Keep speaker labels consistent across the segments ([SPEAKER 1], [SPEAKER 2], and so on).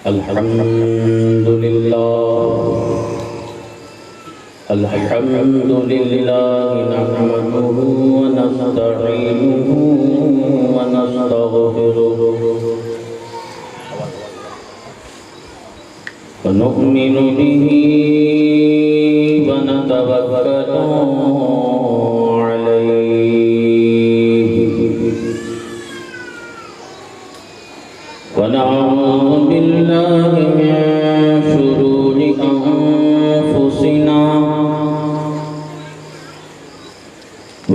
[SPEAKER 1] الحمد لله نحمده ونستعينه ونستغفره ونؤمن به ونتوكل عليه ونعوذ بالله من شرور أنفسنا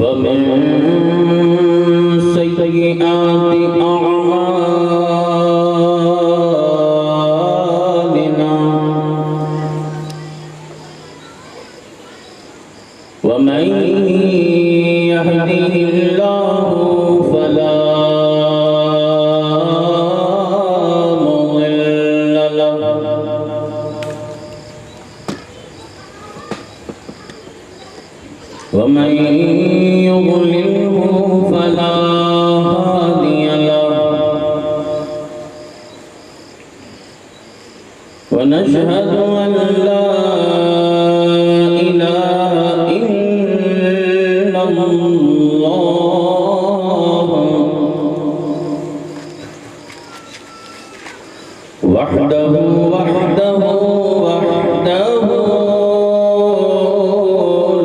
[SPEAKER 1] ومن سيئات أعمالنا ومن يهده الله فلا مضل له ومن يضلله فلا هادي له ونشهد أن لا إله إلا الله وحده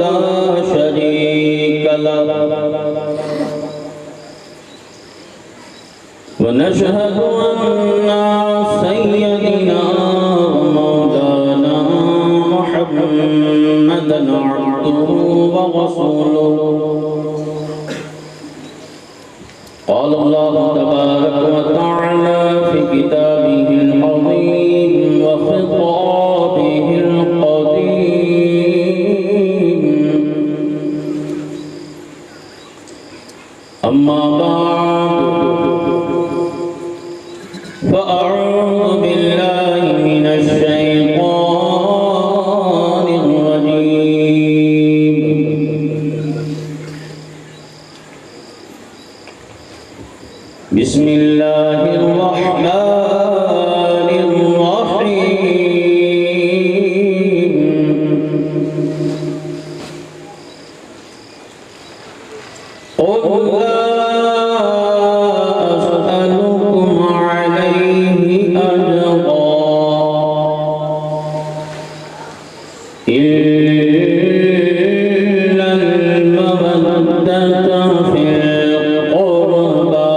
[SPEAKER 1] لا شريك له ونشهد أن سيدنا ومولانا محمدا عبده ورسوله قال الله تبارك وتعالى في كتابه العظيم وخطابه القديم أما بعد فأعوذ بالله من الشيطان الرجيم بسم الله الرحمن الرحيم قل لا أسألكم عليه أجرا إلا المودة في القربى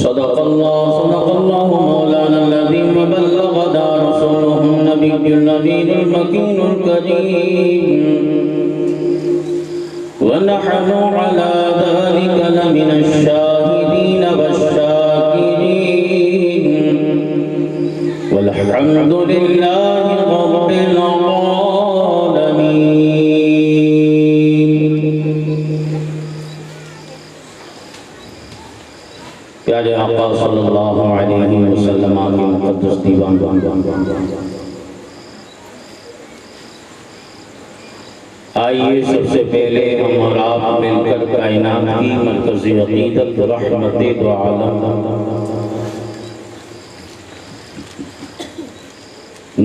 [SPEAKER 1] صدق الله مولانا العظيم وبلغنا رسوله النبي الأمين المكين الكريم ونحن على ذلك لمن الشاهدين والشاكرين والحمد لله رب العالمين. پیارے آقا صلی اللہ علیہ وسلم کی مقدس دیوان آئیے سب سے پہلے ہم اور آپ مل کر کائنات کی مرکزی عقیدت رحمت دو عالم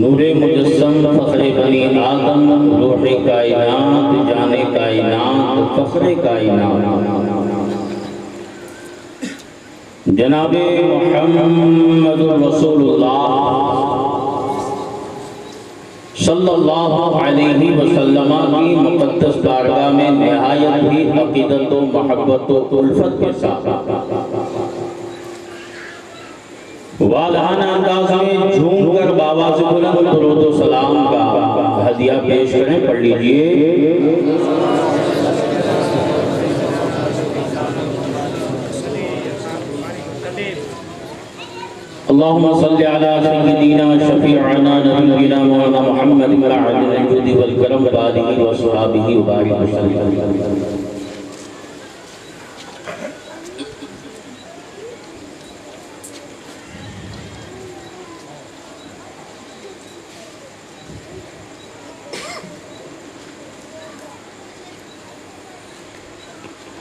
[SPEAKER 1] نور مجسم فخر بنی آدم روح کائنات جان کائنات فخر کائنات جناب محمد رسول اللہ صلی اللہ علیہ وسلم کی مقدس بارگاہ میں نہایت ہی عقیدت و محبت و الفت کے ساتھ والہانہ انداز میں جھوم کر بابا سے بلند درود و سلام کا ہدیہ پیش کریں. پڑھ لیجئے اللهم صل على سيدنا شفيعنا نبينا مولانا محمد العدل الجود والكرم وآله وصحبه وبارك وسلم.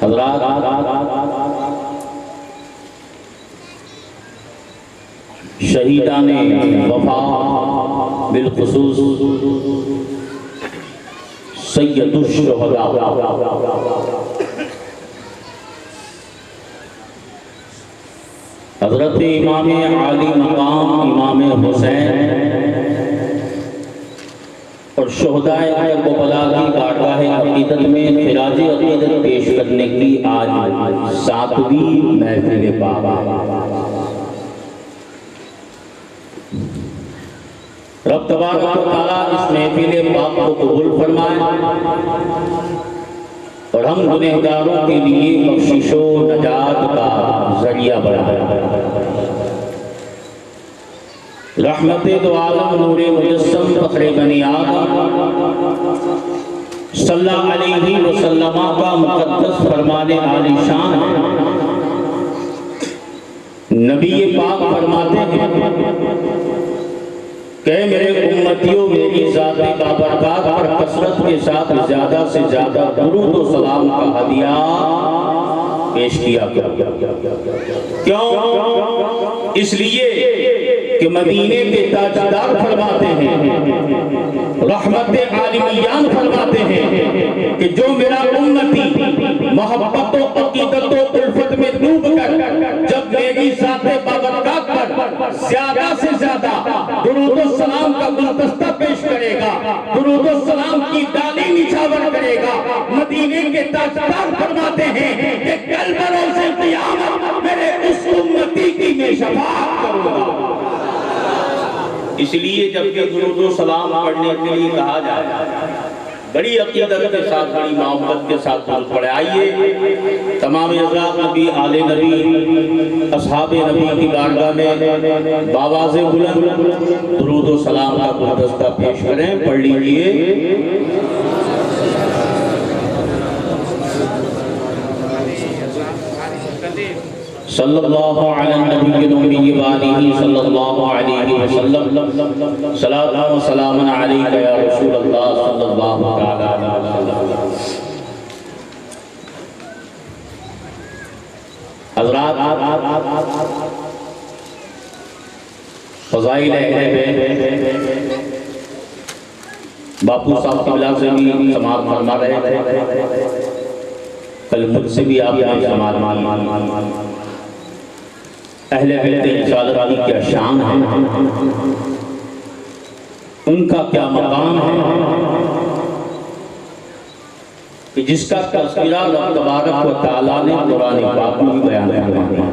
[SPEAKER 1] حضرات شہیدان وفا بالخصوص سید الشہداء حضرت امام عالی مقام امام حسین اور شہداء کربلا کی بارگاہ عقیدت میں خراج عقیدت پیش کرنے کی آج 7ویں محفل پاک۔ رب تبارک و تعالیٰ اس محفل پاک کو قبول فرمائے اور ہم گنہگاروں کے لیے بخشش و نجات کا ذریعہ بنائے۔ رحمت دو عالم نور مجسم فخر بنی آدم صلی اللہ علیہ وسلم کا مقدس فرمان عالی شان ہے۔ نبی پاک فرماتے ہیں کہ میرے امتیوں میری ذات بابرکات پر کثرت کے ساتھ زیادہ سے زیادہ درود و سلام کا ہدیہ پیش کیا۔ کیوں؟ اس لیے کہ مدینے کے تاجدار فرماتے ہیں، رحمت عالمیان فرماتے ہیں کہ جو میرا امتی محبت و عقیدت و الفت میں ڈوب کر جب میری ذات بابرکات پر زیادہ سے زیادہ درود و سلام کا گلدستہ پیش کرے گا، درود و سلام کی ڈالی نچھاور کرے گا، مدینے کے تاجدار فرماتے ہیں کہ کل بروز قیامت میرے اس امتی کی میں شفاعت کروں گا۔ اس لیے جب کہ درود و سلام پڑھنے کے لیے کہا جائے بڑی عقیدت کے ساتھ بڑی محبت کے ساتھ درود پڑھے۔ آئیے تمام حضرات نبی آل نبی اصحاب نبی کی بارگاہ میں بآواز بلند درود و سلام کا گلدستہ پیش کریں۔ پڑھ لیجئے۔ صلی اللہ علی النبی النبی وآلہ صلی اللہ علیہ وسلم صلاۃ و سلام علیک یا رسول اللہ صلی اللہ علیہ وسلم۔ حضرات، فضائل اہل بیت باپو صاحب قبلہ سے بھی سماعت فرما رہے تھے، کل مجھ سے بھی آپ نے سماعت فرمائی۔ اہل بیت رسالت کی کیا شان ہے، ان کا کیا مقام ہے کہ جس کا تذکرہ رب تبارک و تعالیٰ نے قرآن پاک میں بیان فرمایا۔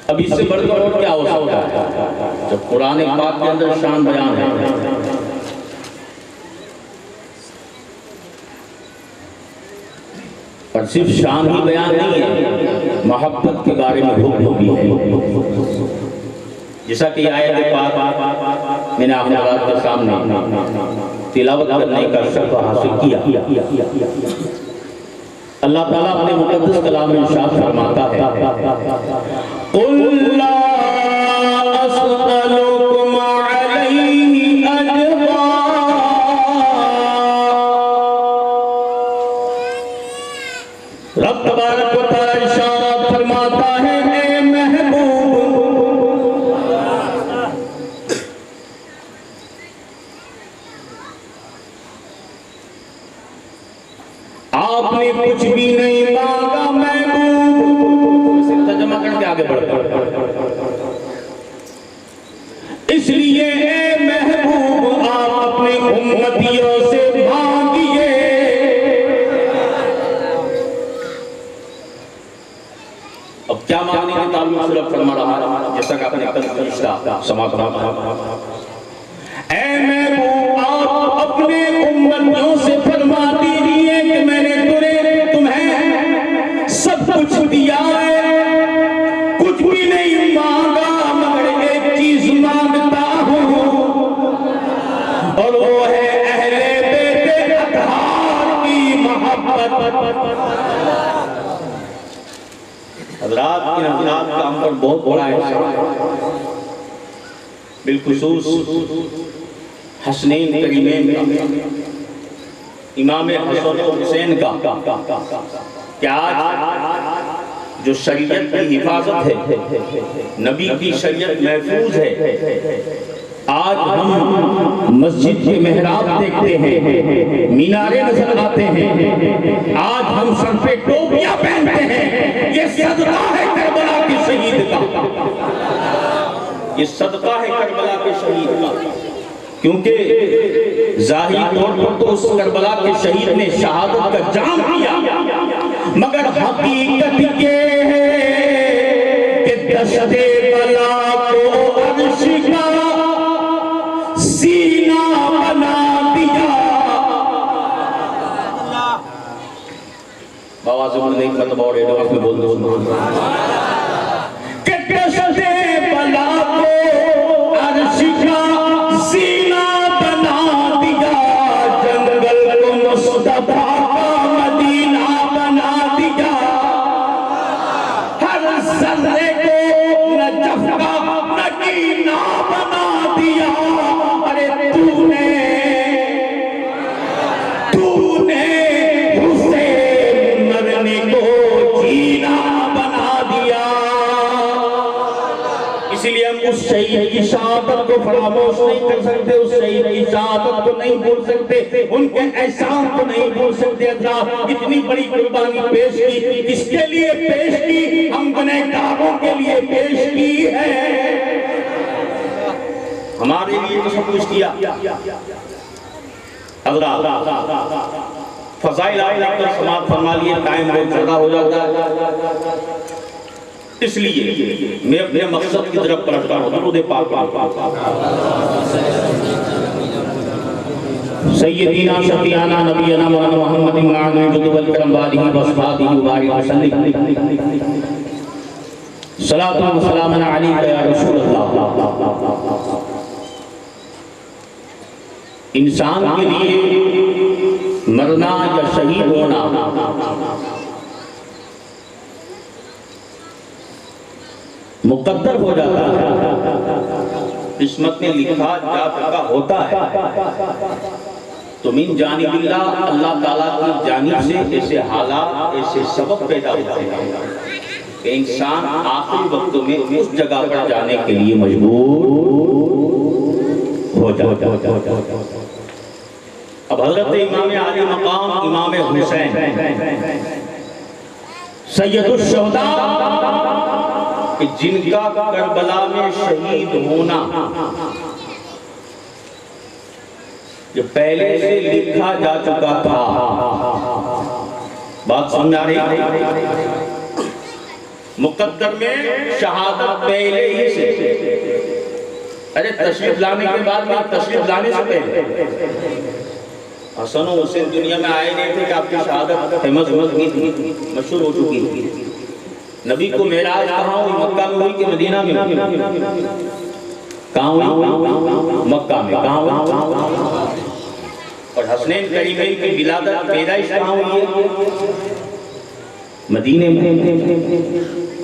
[SPEAKER 1] اب اس سے بڑھ کر اور کیا ہو سکتا ہے جب قرآن پاک کے اندر شان بیان ہے۔ اور صرف شان ہی بیان نہیں ہے، محبت کے بارے میں حکم بھی ہے، جیسا کہ آیت پاک میں نے آپ حضرات کے سامنے تلاوت کرنے کا شرف حاصل کیا۔ اللہ تعالیٰ اپنے مقدس کلام میں ارشاد فرماتا ہے قُلْ لَا أَسْأَلُكُمْ عَلَيْهِ أَجْرًا رب تبارک و تعالیٰ ارشاد فرماتا ہے اے محبوب آپ نے کچھ بھی نہیں مانگا محبوب، اسے ترجمہ کر کے آگے بڑھتا ہے، اس لیے اے محبوب آپ اپنے امتیوں سے مانگیے۔ اب کیا مانگنے کے تعلق سے رب فرما رہا ہے جیسا کہ آپ نے کل فرشتہ سماعت فرمایا، اے محبوب آپ اپنے امتیوں سے فرما دیجئے کہ میں نے تمہیں سب کچھ دیا ہے، کچھ بھی نہیں مانگا مگر ایک چیز مانگتا ہوں اور وہ ہے اہل بیت اطہار کی محبت۔ حضرات کی حضرات کا ہم پر بہت بڑا احسان ہے، بالخصوص حسنین کریمین کا، امام حسن و حسین کا، کہ آج جو شریعت کی حفاظت ہے، نبی کی شریعت محفوظ ہے۔ آج ہم مسجد کے محراب دیکھتے ہیں، مینارے نظر آتے ہیں، آج ہم سر پہ ٹوپیاں پہنتے ہیں، یہ صدقہ ہے کربلا کے شہید کا، یہ صدقہ ہے کربلا کے شہید کا، کیونکہ ظاہری طور پر تو اس کربلا کے شہید نے شہادت کا جام کیا، مگر حقیقت یہ ہے کہ دشت بلا کو عرش کا سینہ بنا دیا۔ آواز میں نہیں ختم ہو رہے ہیں، آپ میں بول دو کہ دشت بلا کو عرش کا سینہ بنا دیا، جنگل کو مصطفیٰ کا مدینہ بنا دیا، ہر ذرے کو نجف کا مدینہ بنا دیا۔ ارے تو نے حسین مرنے کو جینا بنا دیا۔ اسی لیے ہم اس شہید کی شہادت کو فراموش نہیں کر سکتے، اس شہید کی شہادت کو نہیں بھول سکتے، ان کے احسان کو نہیں بھول سکتے۔ حضرات اتنی بڑی قربانی پیش کی، کس کے لیے پیش کی؟ ہم گنہگاروں کے لیے پیش کی ہے، ہمارے لیے تو سب کچھ کیا۔ حضرات فضائل آپ نے سماعت فرما لیے، ٹائم بہت زیادہ ہو جاتا ہے، اس لیے میں اپنے مقصد کی طرف پلٹتا ہوں۔ درود پاک سیدنا شفیعنا نبینا مولانا محمد وعلی جدو الکرم والہ وصحابہ وبارک وسلم، صلاۃ و سلام علیک یا رسول اللہ۔ انسان کے لیے مرنا یا شہید ہونا مقدر ہو جاتا ہے، قسمت میں لکھا جا چکا ہوتا ہے، تو من جانب اللہ، اللہ تعالیٰ کی جانب سے ایسے حالات، ایسے سبب پیدا ہوتے ہیں کہ انسان آخری وقتوں میں اس جگہ پر جانے کے لیے مجبور ہو جاتا ہے۔ اب حضرت امام عالی مقام امام حسین سید الشہداء کہ جن کا کربلا میں شہید ہونا جو پہلے سے لکھا جا چکا تھا، بات سمجھ آ رہی، مقدر میں شہادت پہلے ہی سے، ارے تشریف لانے کے بعد میں تشریف لانے سے پہلے حسن و حسین دنیا میں آئے نہیں تھے کہ آپ کی شہادت فیمس تھی، مشہور ہو چکی تھی۔ نبی کو معراج کہاں ہوئی؟ مکہ میں ہوئی کہ مدینہ میں ہوئی؟ کہاں ہوئی؟ مکہ میں۔ کہاں ہوئی؟ اور حسنین کریمین کی ولادت پیدائش کہاں ہوئی ہے؟ مدینے میں۔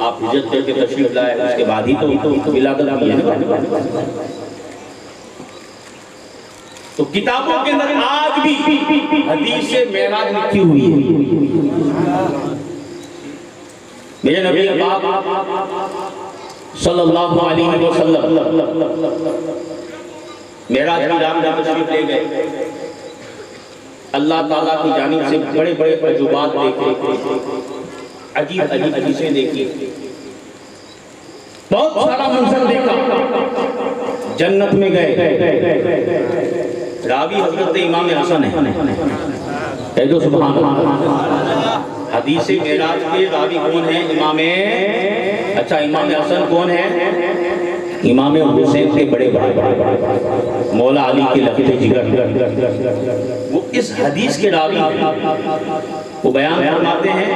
[SPEAKER 1] آپ ہجرت کر کے تشریف لائے، اس کے بعد ہی تو ولادت ہوئی ہے نا۔ تو کتابوں کے اندر آج بھی حدیث معراج لکھی ہوئی ہے۔ میرے نبی پاک صلی اللہ علیہ وسلم معراج کی رات میں تشریف لے گئے، اللہ تعالیٰ کی جانب سے بڑے بڑے عجوبات دیکھے، عجیب عجیب چیزیں دیکھی، بہت سارا منظر دیکھا۔ جنت میں گئے، راوی حضرت امام حسن ہے، اے جو سبحان اللہ۔ حدیث معراج کے راوی کون ہیں؟ امام، اچھا امام حسن کون ہیں؟ امام حسین کے بڑے بڑے مولا علی کے لخت جگر، وہ اس حدیث کے راوی ہیں۔ وہ بیان فرماتے ہیں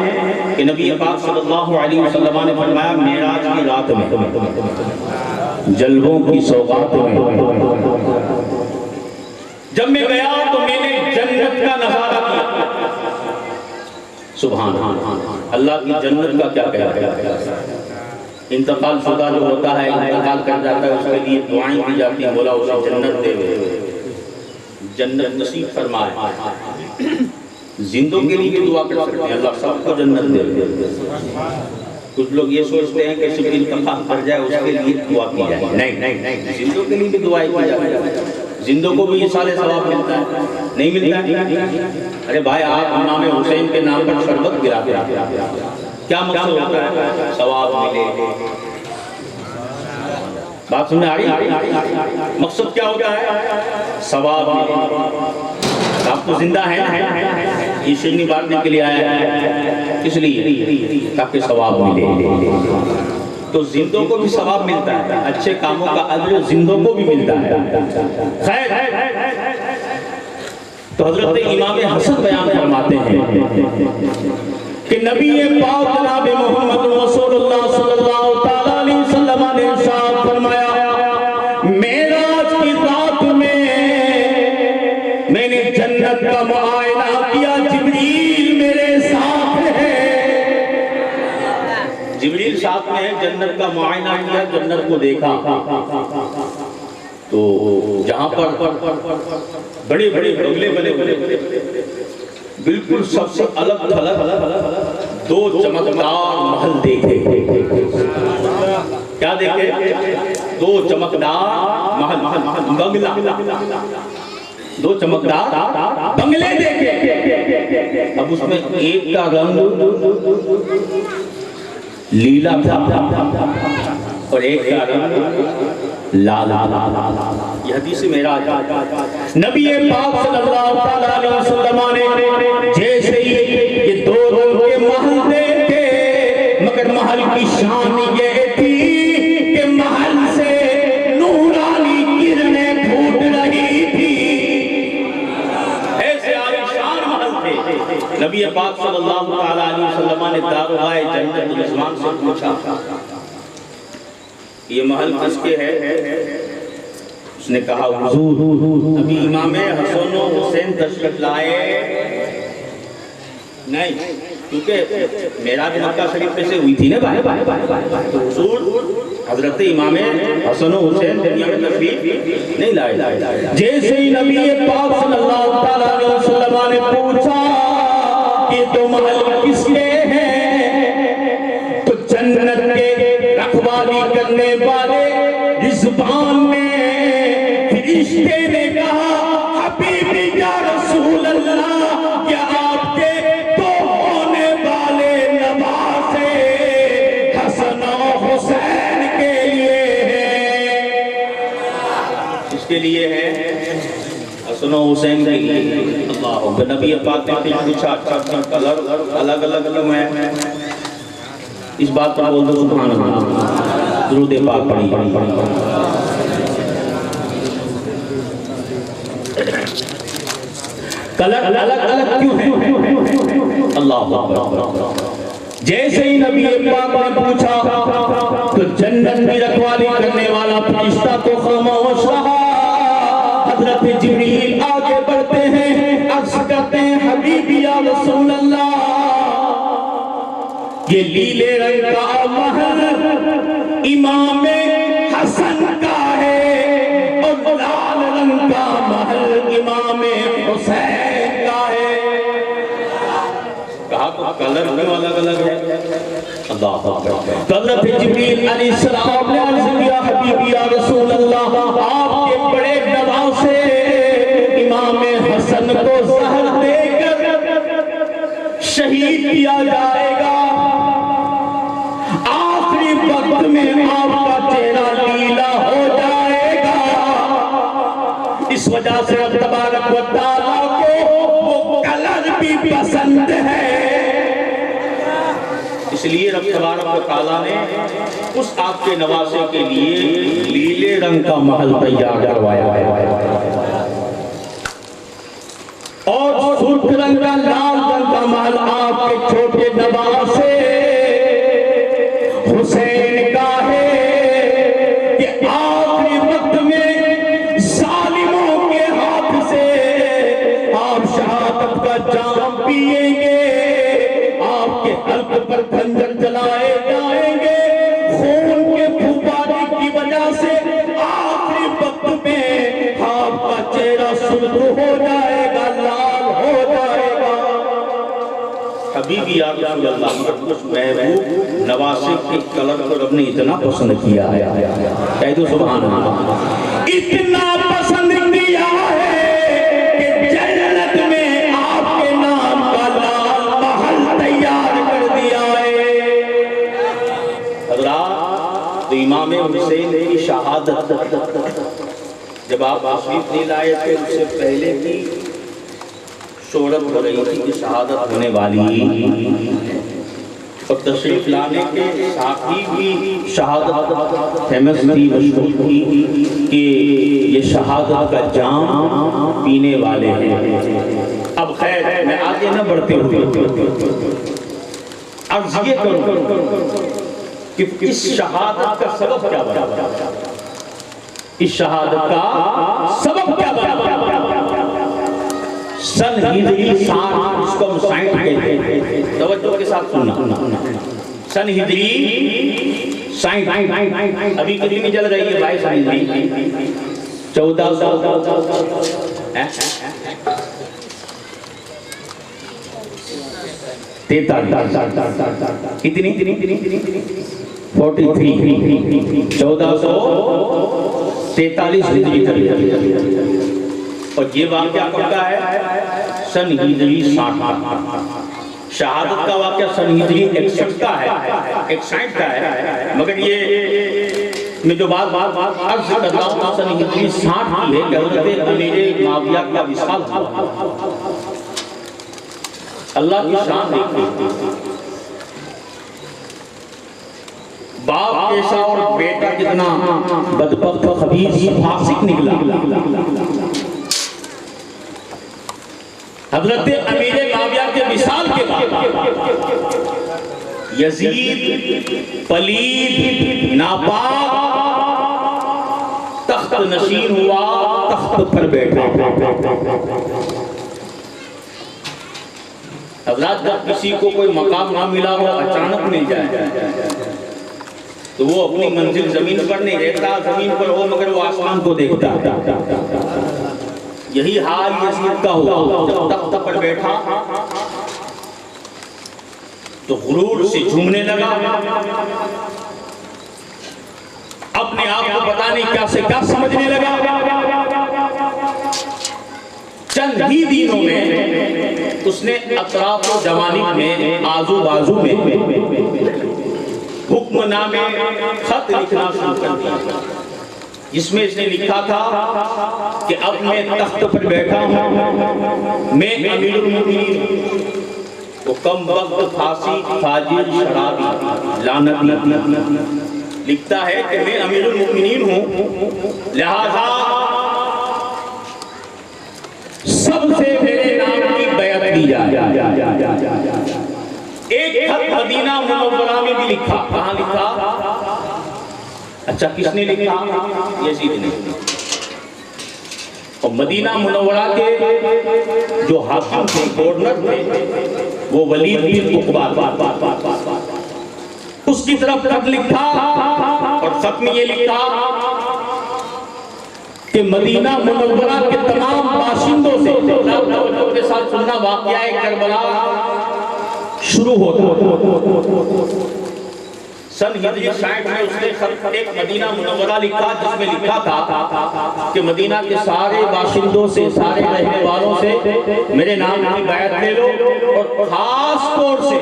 [SPEAKER 1] کہ نبی پاک صلی اللہ علیہ وسلم نے فرمایا معراج کی رات میں، جلووں کی سوغات میں جب میں گیا تو میں نے جنت کا نظارہ کیا۔ سبحان اللہ کی جنت کا کیا کہا؟ انتقال شدہ جو ہوتا ہے، انتقال کر جاتا ہے، اس کے لیے دعائیں کی جاتی ہیں، مولا اسے جنت دے، جنت نصیب فرمائے۔ زندوں کے لیے بھی دعا کر سکتے ہیں، اللہ سب کو جنت دے۔ کچھ لوگ یہ سوچتے ہیں کہ صرف انتخاب کر جائے اس کے لیے دعا کی جائے. نہیں، زندوں کے لیے بھی دعا کی جاتی ہے. زندوں کو بھی اصال ثواب ملتا ہے. نہیں ملتا ہے؟ ارے بھائی آپ امام حسین کے نام پر شربت گراتے ہیں، کیا مقصد ہوتا ہے؟ ثواب ملے. بات سننے آ رہی؟ مقصد کیا ہوتا ہے؟ ثواب ملے. آپ تو زندہ ہیں نا، یہ شیرنی بانٹنے کے لیے آیا ہے، اس لیے تاکہ ثواب ملے. تو زندوں کو بھی ثواب ملتا ہے، اچھے کاموں کا اجر زندوں کو بھی ملتا ہے. خیر، تو حضرت امام حسن بیان فرماتے ہیں کہ نبی پاک جناب محمد رسول اللہ صلی اللہ تعالی علیہ وسلم نے ارشاد فرمایا، معراج کی رات میں نے جنت کا معائنہ کیا، جبریل میرے ساتھ ہے. جبریل ساتھ میں ہے، جنت کا معائنہ کیا، جنت کو دیکھا. تو جہاں پر بڑے بڑے بنگلے بنے بالکل سب سے الگ تھلگ 2 چمکدار محل دیکھے. کیا دیکھے؟ 2 چمکدار محل، بنگلہ، 2 چمکدار بنگلے دیکھے. اب اس میں ایک کا رنگ لیلا تھا اور ایک کا رنگ لال. یہ حدیث معراج. نبی پاک صلی اللہ علیہ وسلم نے جیسے ہی یہ 2 رنگ کے محل دیکھے، مگر محل کی شان یہ تھی کہ محل سے نورانی کرنیں پھوٹ رہی تھی. ایسے عالیشان محل تھے. نبی پاک صلی اللہ علیہ وسلم نے داروغہ جنت رضوان سے پوچھا، یہ محل کس کے ہے؟ اس نے کہا حضور ابھی امام حسن و حسین تشریف لائے نہیں، کیونکہ معراج مکہ شریف میں سے ہوئی تھی نا بھائی. تو حضور حضرت امام حسن و حسین دنیا میں تشریف نہیں لائے. جیسے ہی نبی پاک صلی اللہ علیہ وسلم نے پوچھا کہ 2 محل کس کے ہیں، تو جنت کے رکھوالی کرنے والے رضوان نے، فرشتے نے کہا، حبیبی یا رسول اللہ، کیا آپ کے 2 ہونے والے نواسے حسن و حسین کے لیے ہیں؟ اس کے لیے ہے حسن و حسین کے لیے. اللہ نبی پاک نے پوچھا، اچھا کلر الگ الگ کیوں ہے؟ اس بات پر بول دو سبحان اللہ، درود پاک پڑھی. کلر الگ الگ کیوں ہے؟ اللہ اکبر. جیسے ہی نبی پاک نے پوچھا تو جنت کی رکھوالی کرنے والا فرشتہ تو خاموش رہا. حضرت جبریل آگے بڑھتے ہیں، عرض کرتے ہیں، حبیبی یا رسول اللہ، یہ لیلے رنگ کا محل امام حسن کا ہے اور لال رنگ کا محل امام حسین کا ہے. کہا تو کلر کیوں الگ الگ ہے؟ اللہ اکبر. حضرت جبریل علیہ السلام نے عرض کیا، حبیبی یا رسول اللہ، آپ کے بڑے نواسے امام حسن کو زہر دے کر شہید کیا جائے گا. آخری وقت میں آپ کا چہرہ لیلا ہو جائے گا. اس وجہ سے رب تبارک و تعالیٰ کو وہ کلر بھی پسند ہے. اس لیے رب تبارک و تعالیٰ نے اس آپ کے نواسے کے لیے لیلے رنگ کا محل تیار کروایا ہے اور سرخ رنگ کا، لال رنگ کا محل آپ کے چھوٹے نواسے حسین کا ہے کہ آخری وقت میں ظالموں کے ہاتھ سے آپ شہادت کا جام پیئیں گے، آپ کے حلق پر خنجر چلائے جائیں گے. خون کے پھوپانے کی وجہ سے آخری وقت میں آپ کا چہرہ سرخ ہو جائے گا، لال ہو جائے گا. حبیبی یا رسول اللہ، کچھ محبوب نواسے کے کلر کو رب نے اتنا پسند کیا ہے، کہہ دو سبحان اللہ، اتنا پسند کیا ہے کہ جنت میں آپ کے نام کا لال محل تیار کر دیا ہے۔ حضرات، تو امام حسین کی شہادت جب آپ تشریف نہیں لائے تھے، اس سے پہلے کی شہرت ہو رہی تھی کہ شہادت ہونے والی، اور تشریف لانے کے ساتھ ہی بھی شہادت فیمس تھی، مشہور تھی کہ یہ شہادت کا جام پینے والے ہیں۔ اب خیر، میں آگے نہ بڑھتے ہوئے عرض یہ کروں کہ اس شہادت کا سبب کیا بنا، اس شہادت کا سبب کیا بنا؟ سن ہجری 60، اس کو ہم 60 کہتے ہیں، توجہ کے ساتھ سننا، سن ہجری 60، ابھی کتنی چل رہی ہے بھائی سن ہجری؟ 1443 کتنی 1443 ہجری چلی ہے، اور یہ واقعہ کب کا ہے؟ سن ہجری 60۔ شہادت کا واقعہ سن ہجری 61 کا ہے، 61 کا ہے، مگر یہ میں جو بات عرض کر رہا ہوں سن ہجری 60 کی ہے کہ حضرت امیر معاویہ کا وصال ہوا۔ اللہ کی شان دیکھیں، باپ ایسا اور بیٹا کتنا بدبخت و خبیث فاسق نکلا۔ حضرت امیر معاویہ کے وصال کے بعد یزید پلید ناپاک تخت نشین ہوا، تخت پر بیٹھا۔ حضرات، جب کسی کو کوئی مقام نہ ملا ہو، اچانک مل جائے تو وہ اپنی منزل زمین پر نہیں رہتا، زمین پر ہو مگر وہ آسمان کو دیکھتا۔ یہی حال یزید کا ہوا، جب تخت پر بیٹھا تو غرور سے جھومنے لگا، اپنے آپ کو پتہ نہیں کیا سے کیا سمجھنے لگا۔ چند ہی دنوں میں اس نے اطراف و جوانب میں، آزو بازو میں حکم نامے خط لکھنا شروع کر دیا، جس میں اس نے لکھا تھا کہ اب میں تخت پر بیٹھا ہوں، میں امیر المؤمنین وہ کم وقت فاسق فاجر شرابی لعنتی لکھتا ہے کہ میں امیر المؤمنین ہوں، لہذا سب سے میرے نام کی بیعت دی جائے۔ ایک خط مدینہ منورہ میں بھی لکھا، کہاں لکھا؟ اچھا، کس نے لکھا؟ یزید نے۔ اور مدینہ منورہ کے جو حاکم تھے، گورنر تھے، وہ ولید بن عقبہ، اس کی طرف خط لکھا، اور خط میں یہ لکھا کہ مدینہ منورہ کے تمام باشندوں سے، توجہ کے ساتھ سننا، واقعہ کربلا شروع ہوتا۔ سن ہجری 60 میں اس نے خط ایک مدینہ منورہ لکھا، جس میں لکھا تھا کہ مدینہ کے سارے باشندوں سے، سارے رہنے والوں سے میرے نام کی بیعت لے لو، اور خاص طور سے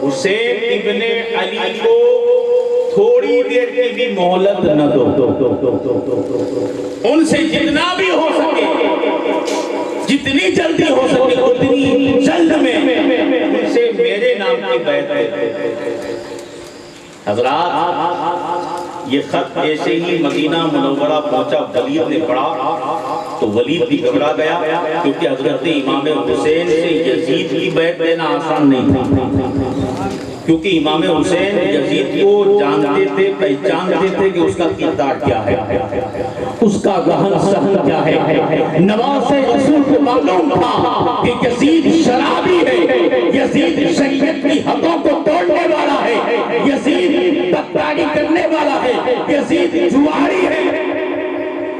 [SPEAKER 1] حسین ابن علی کو تھوڑی دیر کی بھی مہلت نہ دو، ان سے جتنا بھی ہو سکے، جتنی جلدی ہو سکے اتنی جلد میں ان سے میرے نام کی بیعت لے۔ حضرات، یہ خط ایسے ہی مدینہ منورہ پہنچا، ولید نے پڑھا تو ولید بھی گھبرا گیا، کیونکہ حضرت امام حسین سے یزید کی بیعت لینا آسان نہیں تھا، کیونکہ امام حسین یزید کو جانتے تھے، پہچانتے تھے کہ اس کا کردار کیا ہے، اس کا گہن سہن کیا ہے۔ نواز رسول کو معلوم تھا کہ یزید شرابی ہے، یزید شریعت کی حدوں کو توڑنے والا ہے، یزید بدکاری کرنے والا ہے، یزید جواری ہے۔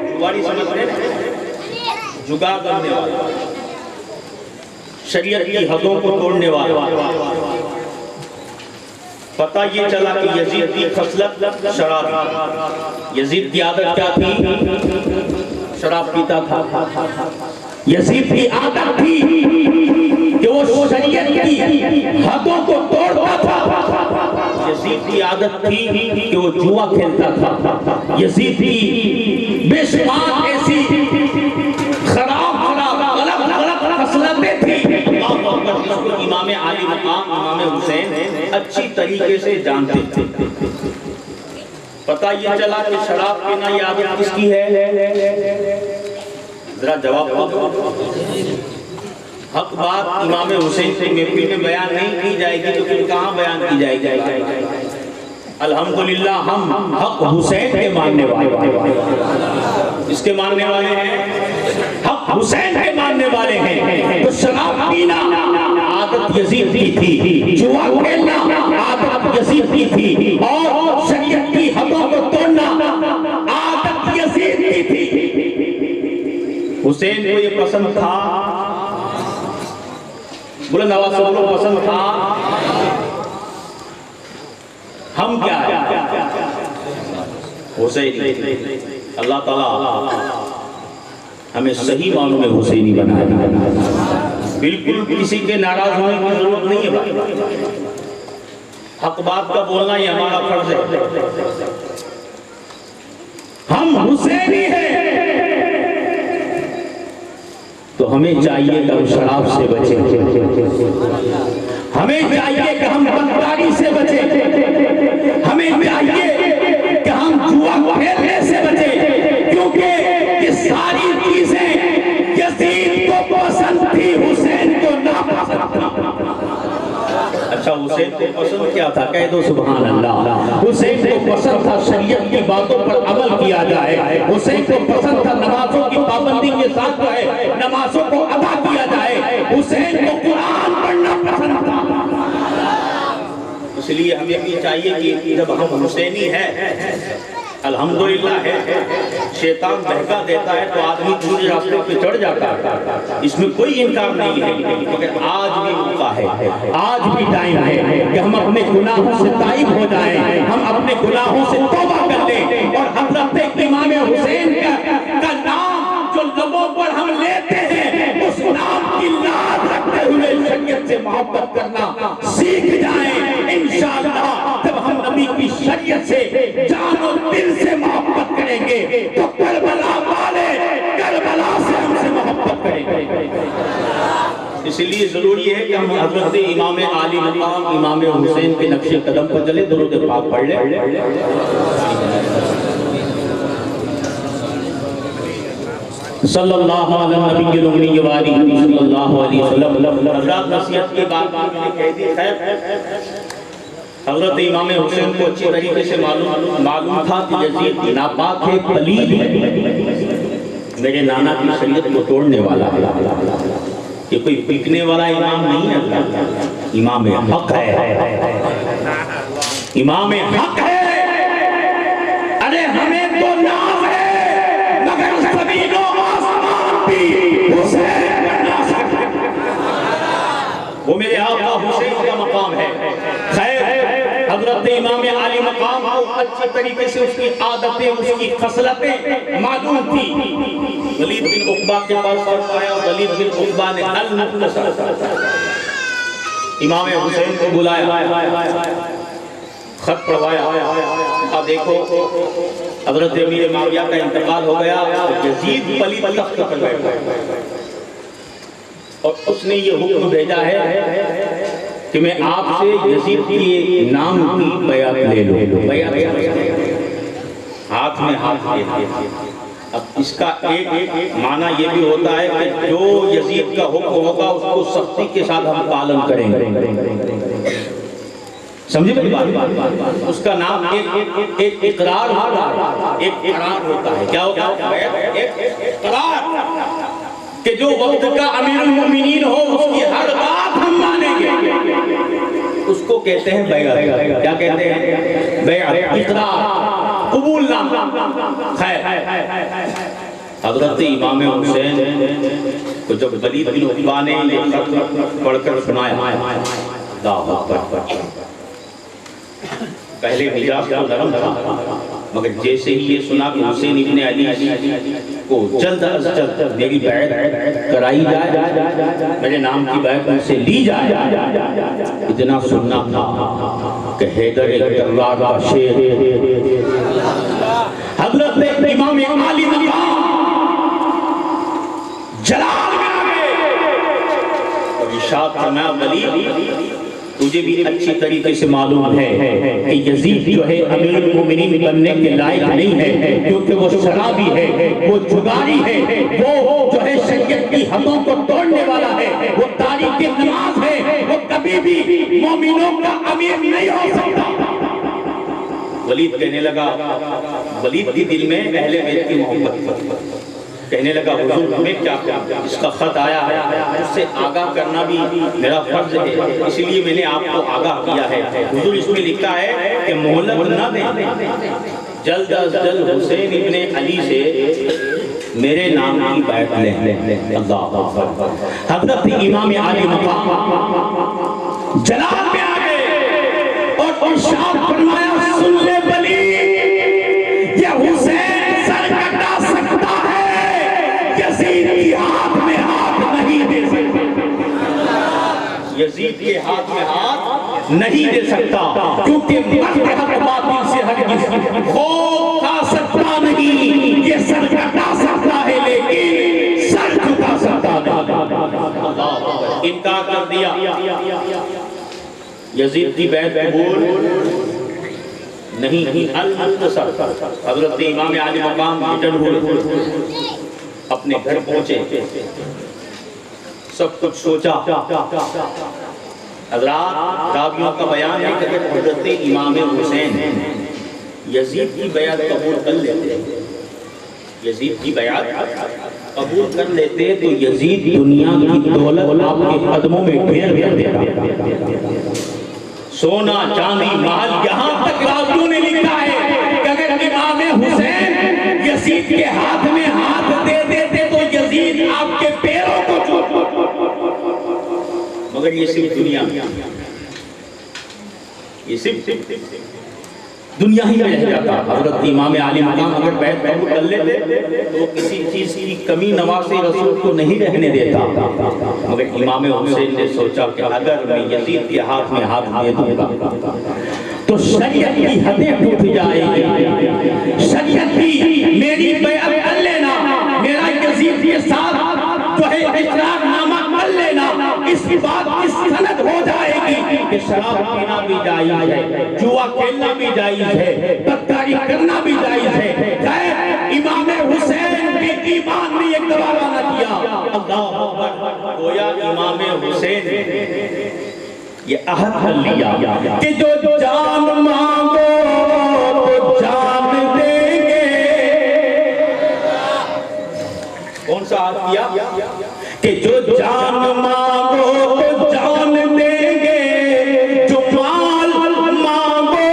[SPEAKER 1] جواری سمجھتے ہیں؟ جگا کرنے والا، شریعت کی حدوں کو توڑنے والا. پتہ یہ چلا کہ یزید کی خصلت شراب. یزید کی عادت کیا تھی؟ شراب پیتا تھا. یزید کی عادت تھی کہ وہ شریعت کی حدوں کو توڑتا تھا. یزید کی عادت تھی کہ وہ جوا کھیلتا تھا. یزید کی بے شمار ایسی خراب غلط خصلتیں تھیں. امام علی مقام امام حسین اچھی طریقے سے جانتے تھے. پتہ یہ چلا کہ شراب پینا یہ عادت کس کی ہے؟ ذرا جواب دو. حق بات امام حسین سے محفل میں بیان نہیں کی جائے گی تو پھر کہاں بیان کی جائے گی؟ الحمدللہ ہم حق حسین کے ماننے والے ہیں. اس کے ماننے والے ہیں، حق حسین کے ماننے والے ہیں. تو شراب پینا عادت یزید کی تھی، جوا کھیلنا عادت یزید کی تھی، اور شریعت کی حدوں کو توڑنا عادت یزید کی تھی. حسین کو یہ پسند تھا، بولے نواز صاحب کو پسند تھا. ہم کیا ہے؟ حسین. اللہ تعالیٰ ہمیں صحیح معنوں میں حسینی بنائے. بالکل کسی کے ناراض ہونے کی ضرورت نہیں ہے. حق بات کا بولنا یہ ہمارا فرض ہے. ہم حسینی ہیں تو ہمیں چاہیے کہ ہم شراب سے بچیں. ہمیں چاہیے کہ ہم بدکاری سے بچیں. ہمیں چاہیے کہ ہم جوا کھیلنے سے بچیں، کیونکہ یہ ساری چیزیں یزید کو پسند تھی، حسین کو ناپسند تھی. اچھا حسین کو پسند کیا تھا؟ کہہ دو سبحان اللہ. حسین کو پسند تھا شریعت کی باتوں پر عمل کیا جائے. حسین کو پسند تھا نمازوں کی پابندی کے ساتھ جو ہے نمازوں کو ادا کیا جائے. حسین کو قرآن پڑھنا پسند تھا. اس لیے ہمیں بھی چاہیے کہ جب ہم حسینی ہیں الحمدللہ ہے، شیطان بہکا دیتا ہے تو آدمی دوسرے راستے پہ چڑھ جاتا ہے، اس میں کوئی انکار نہیں ہے. مگر آج بھی موقع ہے، آج بھی ٹائم ہے کہ ہم اپنے گناہوں سے تائب ہو جائیں، ہم اپنے گناہوں سے توبہ کر لیں، اور حضرت امام حسین کا نام جو لبوں پر ہم لیتے ہیں اس نام کی لاز رکھتے ہوئے شریعت سے محبت کرنا سیکھ جائیں. انشاءاللہ جب ہم نبی کی شریعت سے جان و دل سے محبت کریں گے تو کربلا والے کربلا سے ہم سے محبت کریں گے. اس لیے ضروری ہے کہ ہم حضرت امام علی مقام امام حسین کے نقش قدم پر چلیں، درود پاک پڑھ لیں. صلی اللہ علیہ نبی الامی وآلہ صلی اللہ علیہ وسلم. حضرات نصیحت کی بات کہہ دی. حضرت امام حسین کو اچھی طریقے سے معلوم تھا کہ یزید ناپاک ہے، پلید ہے، میرے نانا کی شریعت کو توڑنے والا ہے. یہ کوئی پکنے والا امام نہیں ہے، امام حق ہے، امام حق ہے. ارے ہمیں تو نام ہے مگر زمین و آسمان بھی حسین بنا سکتے. وہ میرے آقا حسین کا مقام ہے. خیر حضرت امام علی مقام کو اچھی طریقے سے اس کی عادتیں اس کی خصلتیں معلوم تھی. ولید بن عقبہ کے پاس آیا، ولید بن عقبہ نے المختصر امام حسین کو بلایا، خط پڑھوایا. دیکھو حضرت امیر معاویہ کا انتقال ہو گیا، یزید پلید تخت پر بیٹھا اور اس نے یہ حکم بھیجا ہے کہ میں آپ سے یزید کے نام کی بیعت لے لوں. ہاتھ میں ہاتھ دے. اب اس کا ایک معنی یہ بھی ہوتا ہے کہ جو یزید کا حکم ہوگا اس کو سختی کے ساتھ ہم پالن کریں گے. سمجھے میری بات؟ اس کا نام ایک اقرار ہوتا ہے. ایک اقرار ہوتا ہے. کیا ہوتا ہے؟ ایک اقرار کہ جو وقت کا امیر المومنین ہو اس کی ہر بات ہم مانیں گے. اس کو کہتے ہیں بیعت. کیا کہتے ہیں؟ بیعت، اقرار، قبول نامہ. خیر حضرت امام حسین کو جب ولید بن عقبہ نے یہ خط پڑھ کر سنایا، اللہ اکبر، پہلے مزاج تو نرم تھا، مگر جیسے ہی یہ سنا کہ حسین ابن علی کو جلد از جلد میری بیعت کرائی جائے، میرے نام کی بیعت ان سے لی جائے، اتنا سننا تھا کہ حیدر کرار کا شیر حضرت امام عالی مقام جلال میں آگئے اور ارشاد فرمایا، ولید تجھے بھی اچھی طریقے سے معلوم ہے کہ یزید جو ہے امیر المومنین بننے کے لائق نہیں ہے، کیونکہ وہ شرابی ہے، وہ جگاری ہے، وہ جو ہے شریعت کی حدوں کو توڑنے والا ہے، وہ تاریخ نماز ہے، وہ کبھی بھی مومنوں کا امیر نہیں ہو سکتا۔ ولید کہنے لگا، ولید کی دل میں اہل بیت کی محبت کہنے لگا، حضور ہمیں کیا اس کا خط آیا ہے، اس سے آگاہ کرنا بھی میرا فرض ہے، اس لیے میں نے آپ کو آگاہ کیا ہے۔ حضور اس میں لکھا ہے کہ مہلت نہ دیں، جلد از جلد حسین ابن علی سے میرے نام کی بیعت لیں۔ اللہ اکبر، حضرت امام عالی مقام جلال میں آگئے اور ارشاد فرمایا، سن لے ولید، یہ حسین سر کٹا سکتا ہے، یزید کی ہاتھ میں ہاتھ نہیں دے سکتا، یزید کے ہاتھ میں ہاتھ نہیں دے سکتا، کیونکہ مرد حق باطل سے ہرگز خوف کھا سکتا نہیں، یہ سر کٹا سکتا ہے لیکن سر جھکا سکتا نہیں۔ انکار کر دیا، یزید کی بیعت قبول نہیں۔ المختصر حضرت امام عالی مقام ریٹرن ہوئے، اپنے گھر پہنچے، سب کچھ سوچا۔ حضرات راویوں کا بیان ہے کہ حضرت امام حسین یزید کی بیعت قبول کر لیتے، یزید کی بیعت قبول کر لیتے تو یزید دنیا کی دولت آپ کے قدموں میں ڈھیر کر دیتا، سونا چاندی مال، یہاں تک راویوں نے لکھا ہے کہ اگر امام حسین یزید کے ہاتھ میں ہاتھ دے دیتے تو یزید آپ کے پیروں کو چھو، مگر یہ صرف دنیا میں، یہ صرف دنیا ہی میں رہ جاتا۔ حضرت امام عالی مقام اگر بیعت قبول کر لیتے تو کسی چیز کی کمی نواز رسول کو نہیں رہنے دیتا، مگر امام حسین نے سوچا کہ اگر میں یزید کے ہاتھ میں ہاتھ دے دوں گا تو شریعت کی حدیں ٹوٹ جائیں گی، شریعت کی میری بیعت کر لینا، میرا یزید کے ساتھ جو ہے اقرار نامہ کر لینا، اس بات کی سند ہو جائے گی کہ شراب پینا بھی جائز ہے، جوا کھیلنا بھی جائز ہے، بدکاری کرنا بھی جائز ہے۔ امام حسین کی ایمان نے یہ گوارا نہ کیا۔ اللہ اکبر، گویا امام حسین یہ عہد کر لیا کہ جو جان مانگو تو جان دیں گے۔ کون سا عہد کیا؟ کہ جو جان مانگو تو جان دیں گے، جو مال مانگو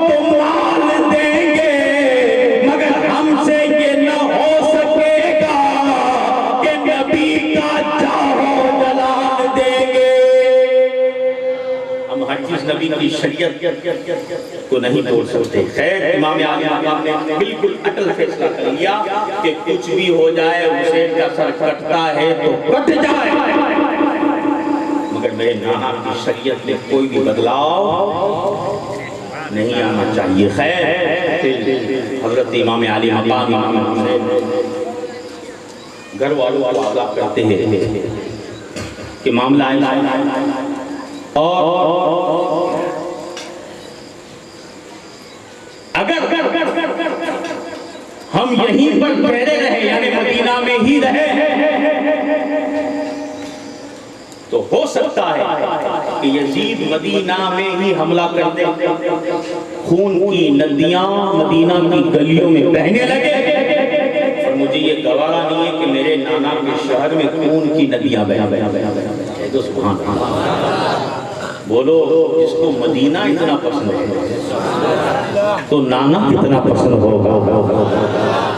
[SPEAKER 1] تو مال دیں گے، مگر ہم سے یہ نہ ہو سکے گا کہ نبی کا جاہو جلال دیں گے۔ ہم ہر چیز نبی کی شریعت کو نہیں توڑ سکتے۔ خیر، امام عالی مقام نے بالکل اٹل فیصلہ کر لیا کہ کچھ بھی ہو جائے، حسین کا سر کٹتا ہے تو کٹ جائے، مگر میرے نانا کی شریعت میں کوئی بھی بدلاؤ نہیں آنا چاہیے۔ خیر، حضرت امام عالی مقام گھر والوں کو اطلاع کرتے ہیں کہ معاملہ ہے، اور اگر ہم یہیں پر ٹھہرے رہے، یعنی مدینہ میں ہی رہے، تو ہو سکتا ہے کہ یزید مدینہ میں ہی حملہ کر دے، خون کی ندیاں مدینہ کی گلیوں میں بہنے لگے، اور مجھے یہ گوارا نہیں ہے کہ میرے نانا کے شہر میں خون کی ندیاں بہنے۔ سبحان اللہ، بولو، جس کو مدینہ اتنا پسند ہے تو نانا کتنا پسند ہوگا۔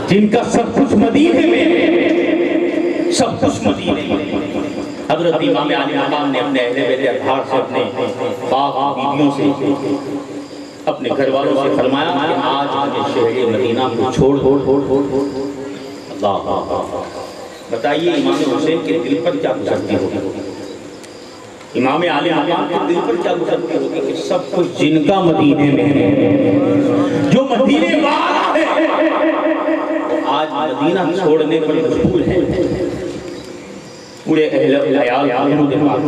[SPEAKER 1] جن کا سب کچھ مدینے میں ہے، سب کچھ مدینے میں۔ حضرت امام علی مقام نے اپنے اہل بیت اطہار سے، اپنے باپ بیویوں سے، اپنے گھر والوں سے فرمایا کہ آج ہمیں شہر مدینہ کو چھوڑ اللہ۔ بتائیے امام حسین کے دل پر کیا گزرتی ہوگی، امام علی مقام کے دل پر کیا گزرتی ہوگی کہ سب کچھ جن کا مدینے میں ہے، جو مدینے والا ہے، آج مدینہ چھوڑنے پر مجبور ہے۔ پورے اہل عیال درود پاک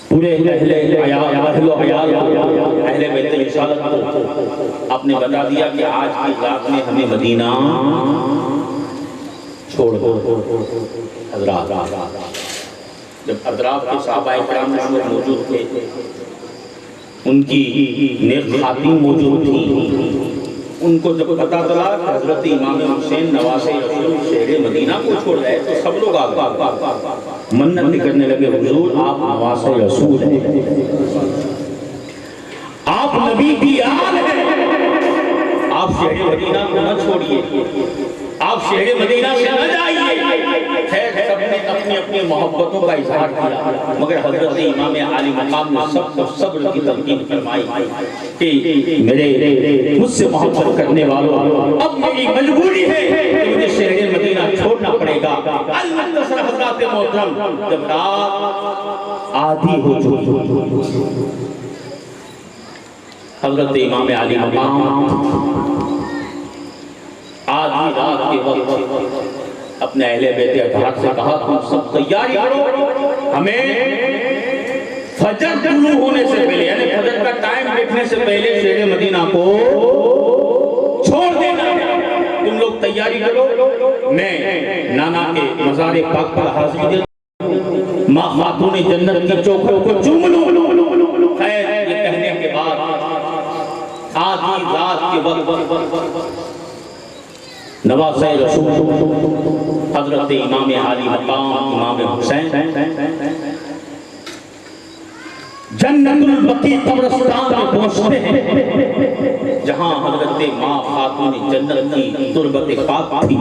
[SPEAKER 1] پورے اہل بیت رسالت کو آپ نے بتا دیا کہ آج کی رات میں ہمیں مدینہ چھوڑ دو۔ حضرات جب اطراف کے صحابہ کرام موجود تھے، ان کی نیک خواتین موجود تھیں، ان کو جب پتہ چلا کہ حضرت امام حسین نواسہ رسول شہر مدینہ کو چھوڑ رہے تو سب لوگ منت کرنے لگے، حضور آپ نواسہ رسول ہیں، آپ نبی کی آل ہیں، آپ شہر مدینہ کو نہ چھوڑیے، آپ شہر مدینہ سے نہ جائیے۔ خیر سب نے اپنی اپنی محبتوں کا اظہار کیا، مگر حضرت امام علی مقام نے سب کو صبر کی تلقین فرمائی کہ میرے مجھ سے محبت کرنے والوں، اب میری مجبوری ہے کہ مجھے شہر مدینہ چھوڑنا پڑے گا۔ المنتصر حضرات محترم، جب رات آدھی ہو چکی، حضرت امام علی مقام آدھی رات کے وقت اپنے اہل بیت اطہار سے کہا تم سب تیاری کرو، ہمیں فجر طلوع ہونے سے پہلے، یعنی فجر کا ٹائم دیکھنے سے پہلے شہر مدینہ کو چھوڑ دینا ہے، تم لوگ تیاری کرو۔ میں نانا کے مزار پاک پر حاضری دے ماں خاتون جنت کی چوکھوں کو چوم لوں۔ خیر یہ کہنے کے بعد آدھی رات کے وقت نواسہ رسول حضرت امام علی مقام امام حسین جنت البقیع قبرستان میں پہنچتے ہیں، جہاں حضرت ماں خاتون جنت کی تربت پاک تھی۔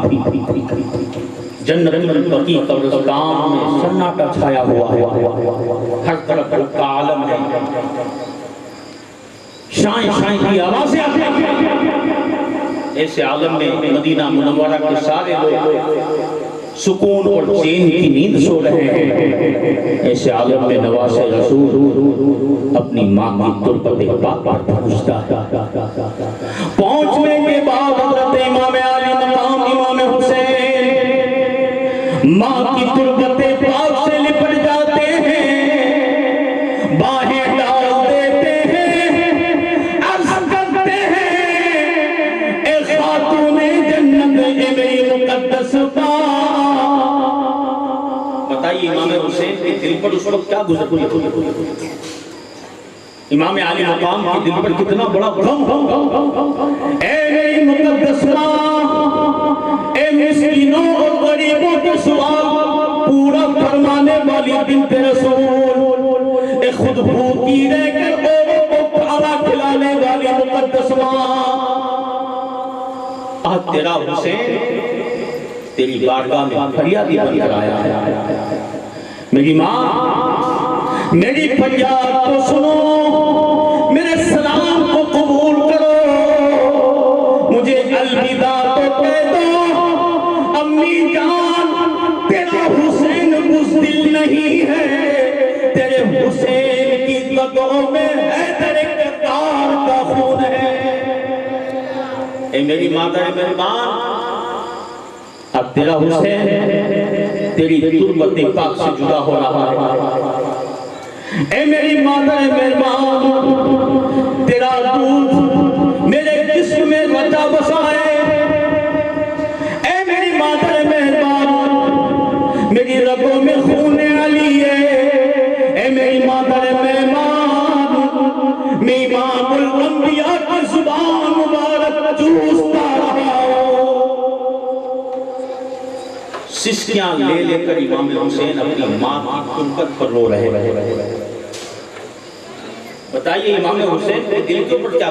[SPEAKER 1] جنت البقیع قبرستان میں سناٹا چھایا ہوا ہے، ہر طرف کا عالم ہے، شائیں شائیں کی آوازیں آتی ہیں۔ ایسے عالم میں مدینہ منورہ کے سارے لوگ سکون اور چین کی نیند سو رہے ہیں۔ ایسے عالم میں نواسہ رسول اپنی ماں کی تربت پاک پر پہنچتا ہے۔ پہنچنے کے بعد حضرت امام علی مقام امام حسین ماں کی تربت پاک سے لپٹ جاتے ہیں، باہیں ڈال دیتے ہیں، عرض کرتے ہیں اے خاتون جنت اے میری مقدس ماں۔ بتائیے امام حسین کے دل پر اس وقت کیا گزرتی ہوگی، امام علی مقام کے دل پر کتنا بڑا غم ہوگا۔ اے میری مقدس ماں، اے مسکینوں اور غریبوں کے سوال پورا فرمانے والی بنت رسول، اے خود بھوکی رہ کر اوروں کو کھانا کھلانے والی مقدس ماں، آج تیرا حسین تیری بارگاہ میں فریادی بن کر آیا ہے۔ میری ماں، میری فریاد کو سنو، میرے سلام کو قبول کرو، مجھے الوداع تو کہہ دو۔ امی جان، تیرا حسین بزدل نہیں ہے، تیرے حسین کی رگوں میں ہے تیرے کردار کا خون ہے۔ اے میری مادر مہربان، اب تیرا حسین تیری تربت پاک سے جدا ہو رہا ہے۔ اے میری مادر مہربان، تیرا دودھ میرے جسم میں رچا بسا ہے۔ اے میری مادر مہربان، میری رگوں میں خون علی ہے۔ اے میری مادر مہربان، میں امام الانبیاء کی زبان مبارک چوستا رہا ہوں۔ سسکیاں لے لے کر امام حسین اپنی ماں کی تربت پر رو رہے بتائیے امام حسین کے دل کے اوپر کیا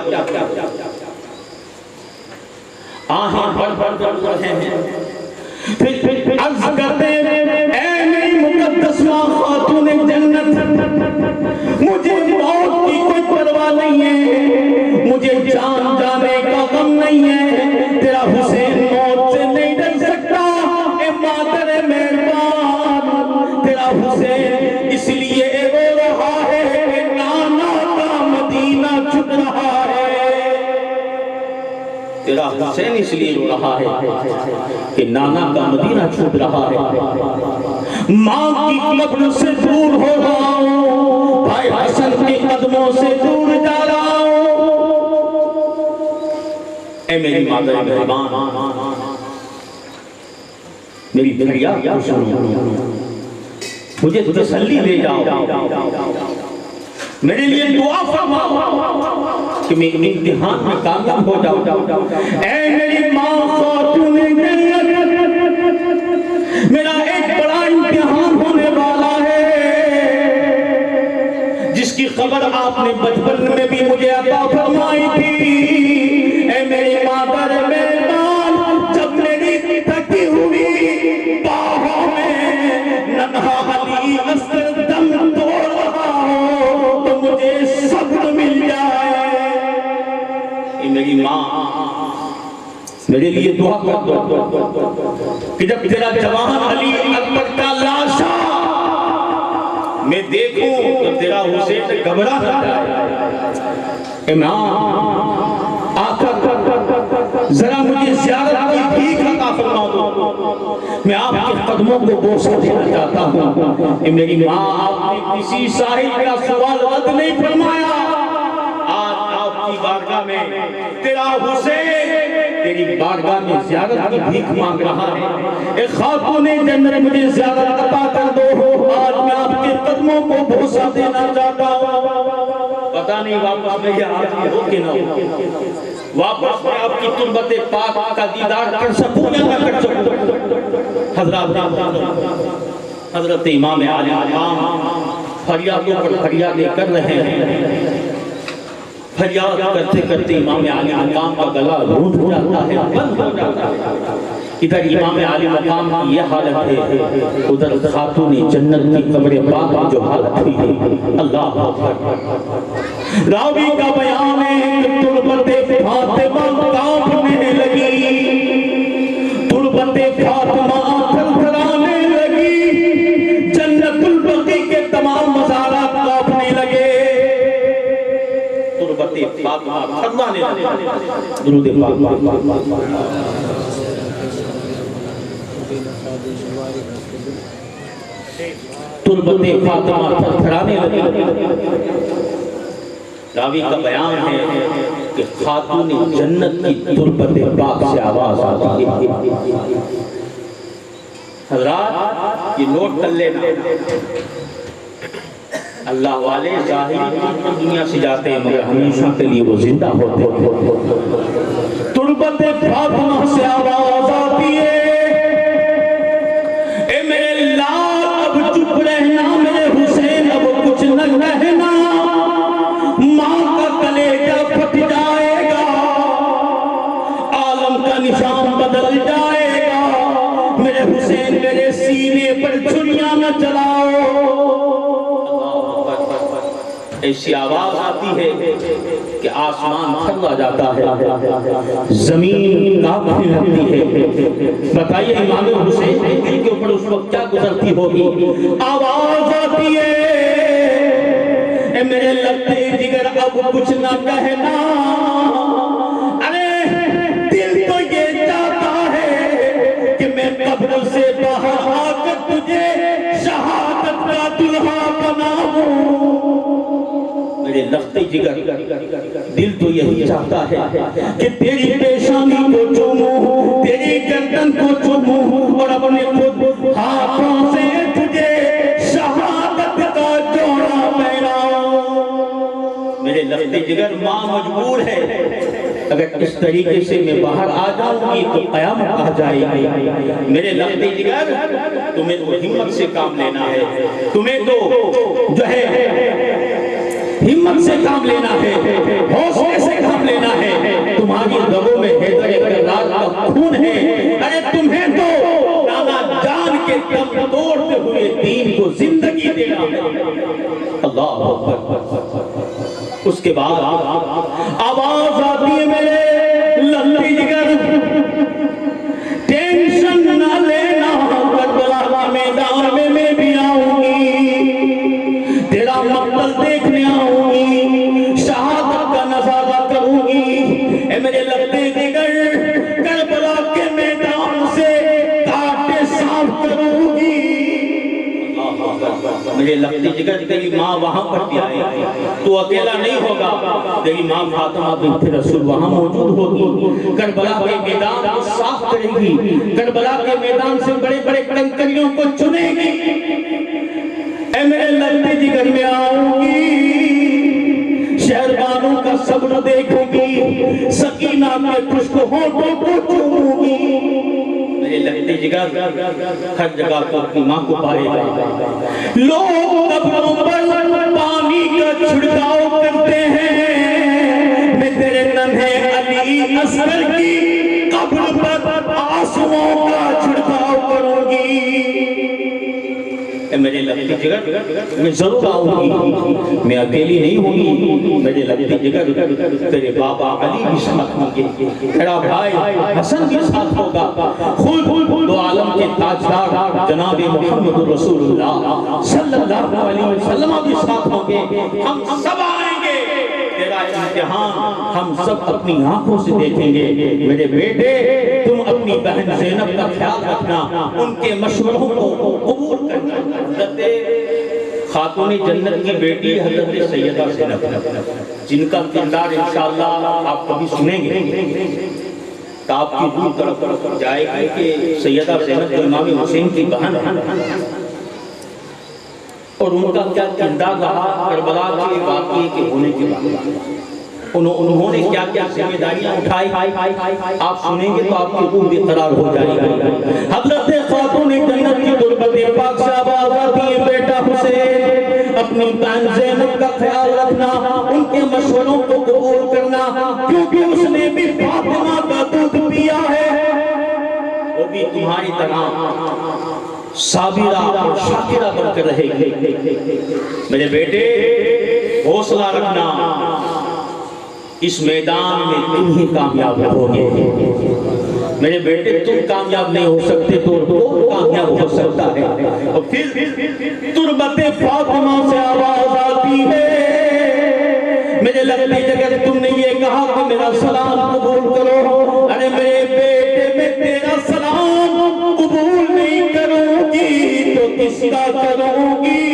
[SPEAKER 1] آہیں بڑھ بڑھ کر رہے ہیں. پھر عرض کرتے اے میری مقدس ماں خاتون جنت، مجھے موت کی کوئی پرواہ نہیں ہے، مجھے جان جانے کا غم نہیں ہے، تیرا حسین موت سے نہیں ڈر سکتا. اے مادر مہربان، تیرا حسین اس لیے رو رہا ہے کہ نانا کا مدینہ چھپ رہا ہے. تیرا حسین اس لیے رو رہا ہے کہ نانا کا مدینہ چھوٹ رہا ہے. ماں کی قبر سے دور ہو رہا ہوں، بھائی حسن کے قدموں سے دور جا رہا ہوں. اے میری مادر مہربان، میری فریاد کو سنو، مجھے تسلی دے جاؤ، میرے لیے دعا فرماؤ کہ میں امتحان میں کامیاب ہو جاؤں. اے میری ماں خاتون جنت، میرا ایک بڑا امتحان ہونے والا ہے جس کی خبر آپ نے بچپن میں بھی مجھے عطا فرمائی تھی. اے میری مادر مہربان، جب میری تھکی ہوئی باہوں میں ننھا علی اصغر دم توڑ رہا ہو تو مجھے صبر مل جائے. اے میری ماں، میرے لیے دعا کر دو کہ جب تیرا جوان علی اکبر کا لاشا میں دیکھوں تو تیرا حسین گھبرا نہ جائے. اے ماں، آقا ذرا مجھے زیارت کی بھیک عطا فرما دو، میں آپ کے قدموں کو بوسہ دینا چاہتا ہوں. اے میری ماں، آپ نے کسی صاحب کا سوال رد نہیں فرمایا. آج آپ کی بارگاہ میں تیرا حسین تیری بارگاہ میں زیارت کی بھیک مانگ رہا ہے. اے خاتون جنت، مجھے زیارت عطا کر دو. آج میں آپ کے قدموں کو بوسہ دینا چاہتا ہوں. پتہ نہیں واپس میں یہ حاضر ہو کہ نہ ہو، واپس میں آپ کی تربت پاک کا دیدار کر سکوں یا نہ کر سکوں. حضرت امام عالی مقام فریادوں پر فریادیں کر رہے ہیں. فریاد کرتے کرتے امام عالی مقام کا گلا روٹ جاتا ہے، بند ہو جاتا ہے. ادھر امام عالی مقام کی یہ حالت ہے، ادھر خاتون جنت کی قبر پاک کی جو حالت ہوئی ہے. اللہ اکبر. راوی کا بیان ہے کہ تربت فاطمہ کانپنے لگی، تربت فاطمہ تھرتھرانے لگی، جنت البقیع کے تمام مزارات کانپنے لگے، تربت فاطمہ تھرتھرانے لگے. درود پاک. تربت فاطمہ تھرتھرانے لگی. راوی کا بیان ہے کہ خاتون جنت کی تربت پاک سے آواز آتی ہے. حضرات، یہ نوٹ کر لینا، اللہ والے ظاہری دنیا سے جاتے ہیں مگر ہمیشہ کے لیے وہ زندہ ہوتے ہیں. تربت فاطمہ سے آواز آتی ہے، اے میرے لال اب چپ رہنا، میرے حسین اب کچھ نہ کہنا، ماں کا کلیجہ پھٹ جائے گا، عالم کا نشان بدل جائے گا. میرے حسین میرے سینے پر چھریاں نہ چلاؤ. ایسی آواز آتی ہے کہ آسمان تھرا جاتا ہے، زمین کانپنے لگتی ہے. بتائیے امام حسین کے دل کے اوپر اس وقت کیا گزرتی ہوگی. آواز آتی ہے، اے میرے لگتے جگر اب کچھ نہ کہنا. ارے دل تو یہ چاہتا ہے کہ میں قبر سے باہر آ کر تجھے شہادت کا دلہا بناؤں. میرے لختے جگر دل تو یہی چاہتا ہے کہ تیری پیشانی کو چوموں، تیری گردن کو چوموں اور اپنے خود ہاتھوں سے تجھے شہادت کا جوڑا پہناؤں. میرے لختے جگر ماں مجبور ہے اگر اس طریقے سے میں باہر آ جاؤں گی تو قیامت آ جائے گی۔ میرے لخت جگر تمہیں تو ہمت سے کام لینا ہے، تمہیں تو جو ہے ہمت سے کام لینا ہے، حوصلے سے کام لینا ہے۔ تمہاری رگوں میں حیدر کرار کا خون ہے، ارے تمہیں تو نانا جان کے دم توڑتے ہوئے دین کو زندگی دینا ہے۔ اللہ اکبر۔ اس کے بعد آواز آتی ہے میرے لخت جگر، ٹینشن نہ لینا، کربلا کے میدان میں بھی آؤں گی، تیرا مقتل دیکھنے آؤں گی، شہادت کا نظارہ کروں گی۔ اے میرے لخت جگر، کربلا کے میدان سے کانٹے صاف کروں گی۔ میرے لخت جگر، تیری ماں وہاں پر بھی آئے گی، تو اکیلا نہیں ہوگا، تیری ماں فاطمہ بنت رسول وہاں موجود ہوگی، کربلا کے میدان کو صاف کرے گی، کربلا کے میدان سے بڑے بڑے کنکریوں کو چنے گی۔ اے میرے لخت جگر، میں آؤں گی، شہربانوں کا صبر دیکھوں گی، سکینہ کے خشک ہونٹوں کو چوموں گی۔ میرے لخت جگر ہر جگہ کو اپنی ماں کو پائے گا۔ لوگ قبروں پر پانی کا چھڑکاؤ کرتے ہیں، میں تیرے ننھے علی اصغر کی قبر پر آنسوؤں کا چھڑکاؤ کروں گی۔ اے میرے لخت جگر، میں ضرور آؤں گی، میں اکیلی نہیں ہوں گی۔ میرے لخت جگر، تیرے بابا علی بھی ساتھ ہوں گے، تیرا بھائی حسن بھی ساتھ ہوگا، خود دو عالم کے تاجدار جناب محمد رسول اللہ صلی اللہ علیہ وسلم بھی ساتھ ہوں گے۔ ہم سب آئیں گے، تیرا امتحان ہم سب اپنی آنکھوں سے دیکھیں گے۔ میرے بیٹے، تم اپنی بہن زینب کا خیال رکھنا، ان کے مشوروں کو قبول کرنا۔ حضرت خاتون جنت کی بیٹی حضرت سیدہ زینب، جن کا کردار انشاءاللہ آپ کبھی سنیں گے تو آپ کی روح تڑپ جائے گی کہ سیدہ زینب تو امام حسین کی بہن ہے، اور ان کا کیا کردار رہا کربلا کے واقعے کے ہونے کے بعد، انہوں نے کیا کیا ذمہ داریاں اٹھائی، آپ سنیں گے تو آپ کی روح بے قرار ہو جائے گی۔ حضرت خاتون جنت کی تربت پاک سے آواز آتی ہے، بیٹا حسین، اپنی بہن زینب کا خیال رکھنا، ان کے مشوروں کو قبول کرنا، کیونکہ اس نے بھی فاطمہ کا دودھ پیا ہے، وہ بھی تمہاری طرح صابرہ اور شاکرہ بن کر رہے گی۔ میرے بیٹے، حوصلہ رکھنا، اس میدان میں تم ہی کامیاب ہوگے۔ میرے بیٹے، تم کامیاب نہیں ہو سکتے تو کون کامیاب ہو سکتا ہے؟ اور پھر تربت فاطمہ سے آواز آتی ہے، میرے لخت جگر، تم نے یہ کہا کہ میرا سلام قبول کرو، ارے میرے بیٹے، میں تیرا سلام قبول نہیں کروں گی تو کس کا کروں گی؟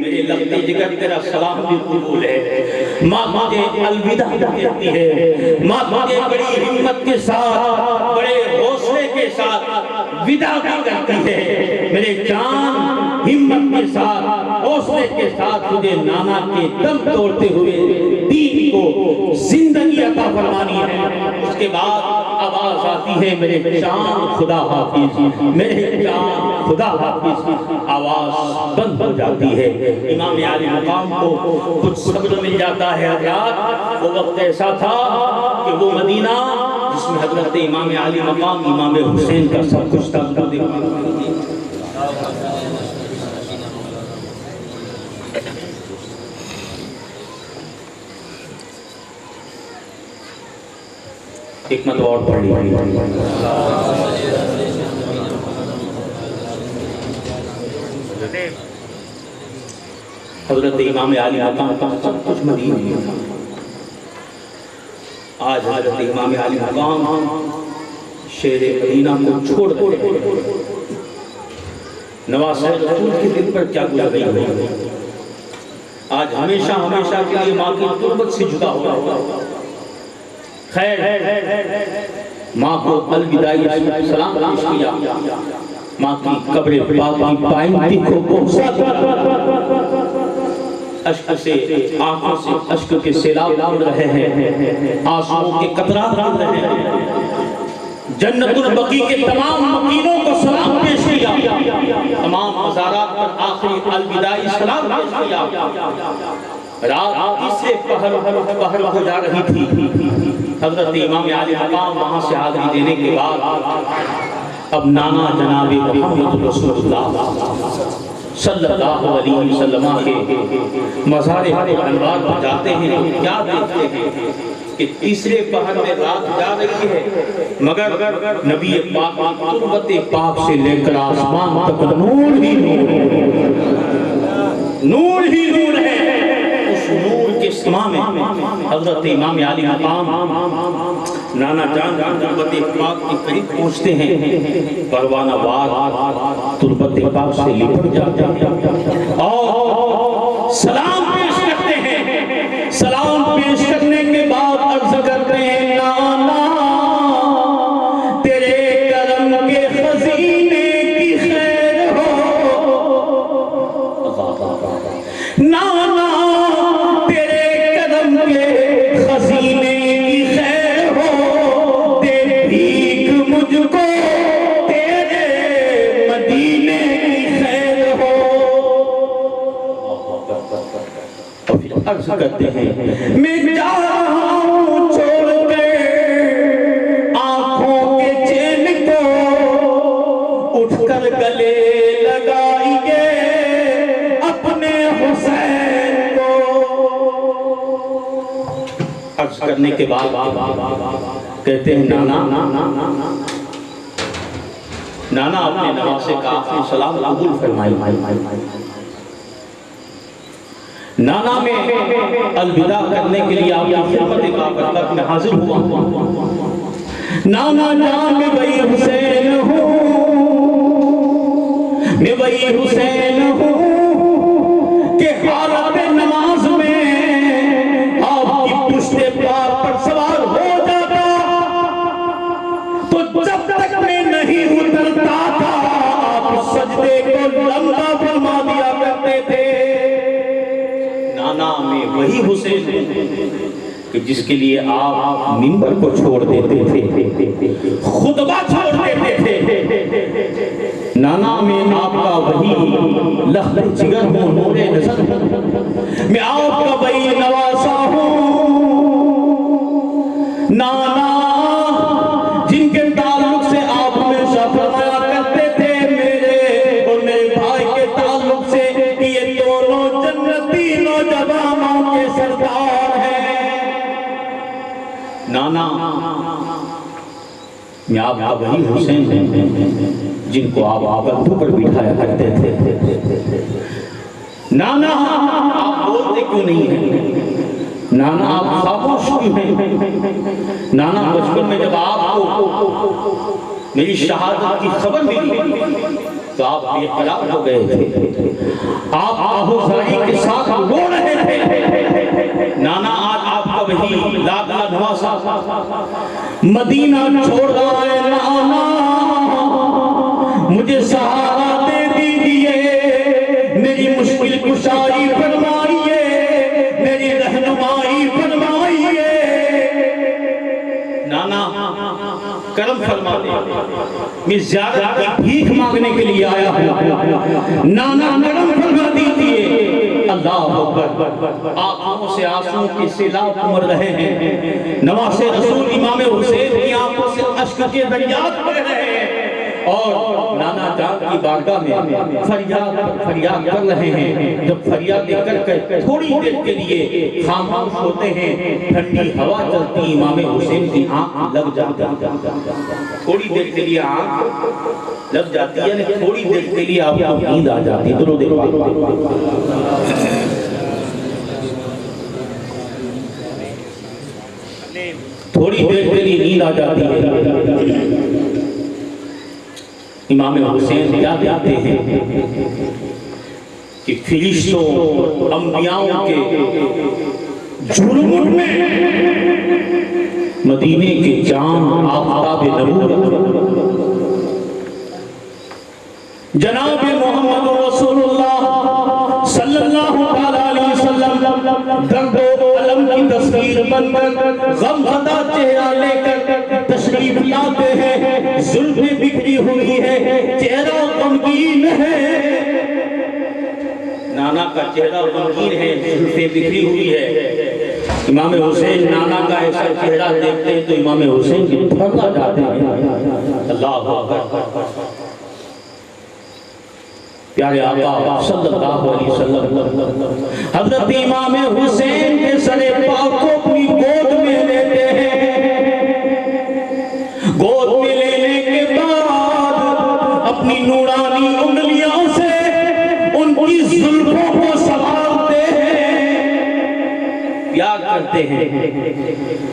[SPEAKER 1] میرے لخت جگر، تیرا سلام بھی قبول ہے۔ ماں مجھے الوداع کہتی ہے، ماں مجھے بڑی ہمت کے ساتھ، بڑے حوصلے کے ساتھ وداع کرتی ہے۔ میرے جان، ہمت کے ساتھ، حوصلے کے ساتھ تجھے نانا کے دم توڑتے ہوئے دین کو زندگی عطا فرمانی ہے۔ اس کے بعد آواز آتی ہے، میرے جان خدا حافظ، میرے جان خدا حافظ۔ آواز بند ہو جاتی ہے۔ امام عالی مقام کو کچھ صبر مل جاتا ہے۔ حضرات، وہ وقت ایسا تھا کہ وہ مدینہ جس میں حضرت امام عالی مقام امام حسین کا سب کچھ تھا، ایک مرتبہ اور پڑھ لی۔ حضرت امام عالی مقام کا سب کچھ مدینہ ہے۔ آج حضرت امام عالی مقام شہر مدینہ کو چھوڑ دے، نواز رسول کے دل پر کیا گزر رہی ہے؟ آج ہمیشہ ہمیشہ کے لیے ماں کی تربت سے جدا ہوا۔ خیر، ماں کو الوداعی سلام پیش کیا، ماں کی قبر پاک کی پائنتی کو پہنچا دیا۔ اشک سے آنکھوں سے اشک کے سیلاب گر رہے ہیں، آنسوؤں کے قطرات گر رہے ہیں۔ جنت البقیع کے تمام مکینوں کو سلام پیش کیا، تمام مزارات پر آخری الوداعی سلام پیش کیا۔ رات تیسرے پہر ہو جا رہی تھی، حضرت امام عالی مقام وہاں سے حاضری دینے کے بعد اب نانا جناب محمد رسول اللہ صلی اللہ علیہ وسلم کے مزار انوار پر جاتے ہیں، کیا دیکھتے ہیں کہ تیسرے پہر میں رات جا رہی ہے، مگر نبی پاک تربت پاک سے لے کر آسمان تک نور ہی نور ہے، نور ہی نور ہے۔ اس نور کے سما میں حضرت امام عالی مقام نانا جان تربت پاک کے قریب پہنچتے ہیں، پروانہ وار تربت پاک سے لپٹ جاتے ہیں اور سلام پیش کرتے ہیں۔ سلام پیش کرنے کے بعد عرض کرتے ہیں، نانا تیرے کرم کے خزینے کی خیر ہو، نانا تیرے کرم کے خزینے کی خیر ہو، دے بھیک مجھ کو تیرے مدینے کی خیر ہو۔ اور پھر عرض کرتے ہیں، میں جا رہا ہوں چھوڑ کے آنکھوں کے چین کو، اٹھ کر گلے لگائیے اپنے حسین کو۔ عرض کرنے کے بعد کہتے ہیں، نانا اپنے نواسے کا آخری سلام قبول فرمائی۔ نانا میں الوداع کرنے کے لیے آپ کی خدمت بابرکت میں حاضر ہوا۔ نانا جان میں وہی حسین ہوں، میں وہی حسین ہوں کہ حالت نماز میں آپ کی پشت پاک پر سوار ہو جاتا، تو جب تک میں نہیں اترتا تھا آپ سجدے کو لمبا فرما دیا کرتے تھے۔ نانا میں وہی حسین کہ جس کے لیے آپ منبر کو چھوڑ دیتے تھے، خطبہ چھوڑ دیتے تھے۔ نانا میں آپ کا وہی لخت جگر ہوں، نور نظر ہوں، میں آپ کا وہی نواسا ہوں۔ نانا جن کے تعلق سے آپ ہمیشہ فرمایا کرتے تھے میرے اور میرے بھائی کے تعلق سے کہ یہ دونوں جنتی نوجوانوں کے سردار ہیں۔ نانا میں آپ کا وہی حسین ہیں جن کو آپ آگردوں پر بٹھایا کرتے تھے۔ نانا آپ بولتے کیوں نہیں ہیں؟ نانا آپ خاموش کیوں ہیں؟ نانا بچپن میں جب آپ کو میری شہادت کی خبر ملی تو آپ بے قرار ہو گئے تھے، آپ آہوزائی کے ساتھ رو رہے تھے۔ نانا آج آپ کا وہی لاڈلا نواسا مدینہ چھوڑ رہا ہے۔ نانا مجھے سہارا دے دیجئے، میری مشکل کشائی فرمائیے، میری رہنمائی فرمائیے۔ نانا کرم فرما دے، میں زیادہ بھیک مانگنے کے لیے آیا ہوں، نانا کرم فرما دیجئے۔ اللہ اکبر، آنکھوں سے آنسوں کے سیلاب امر رہے ہیں، نواز رسول امام حسین کی آنکھوں سے اشک کے دریات بہہ رہے ہیں، اور نانا جان کی بارگاہ میں فریاد کر رہے ہیں۔ جب فریاد کر کر تھوڑی دیر کے لیے خاموش ہوتے ہیں، ٹھنڈی ہوا چلتی، امام حسین کی آنکھ لگ جاتی ہے۔ تھوڑی دیر کے لیے آنکھ لگ جاتی ہے، تھوڑی دیر کے لیے آپ کو نیند آ جاتی ہے۔ درود تھوڑی دیر کے لیے نیند آ جاتی ہے۔ امام حسین کیا کہتے ہیں کہ فرشتوں اور انبیاءوں کے جھرمٹ میں مدینے کے جان آفتاب نبوت جناب محمد رسول اللہ صلی اللہ علیہ وسلم تشریف لاتے ہیں، زلفیں بکھری ہوئی ہے، چہرہ غمگین ہے، نانا کا چہرہ غمگین ہے، زلفیں بکھری ہوئی ہے۔ امام حسین نانا کا ایسا چہرہ دیکھتے ہیں تو امام حسین کی تھرلا جاتے ہیں۔ اللہ اکبر، پیارے آقا صلی اللہ علیہ وسلم حضرت امام حسین کے سر پاک کو اپنی گود میں لیتے ہیں، گود میں لینے کے بعد اپنی نورانی انگلیاں سے ان کی زلفوں کو سنوارتے ہیں، پیار کرتے ہیں،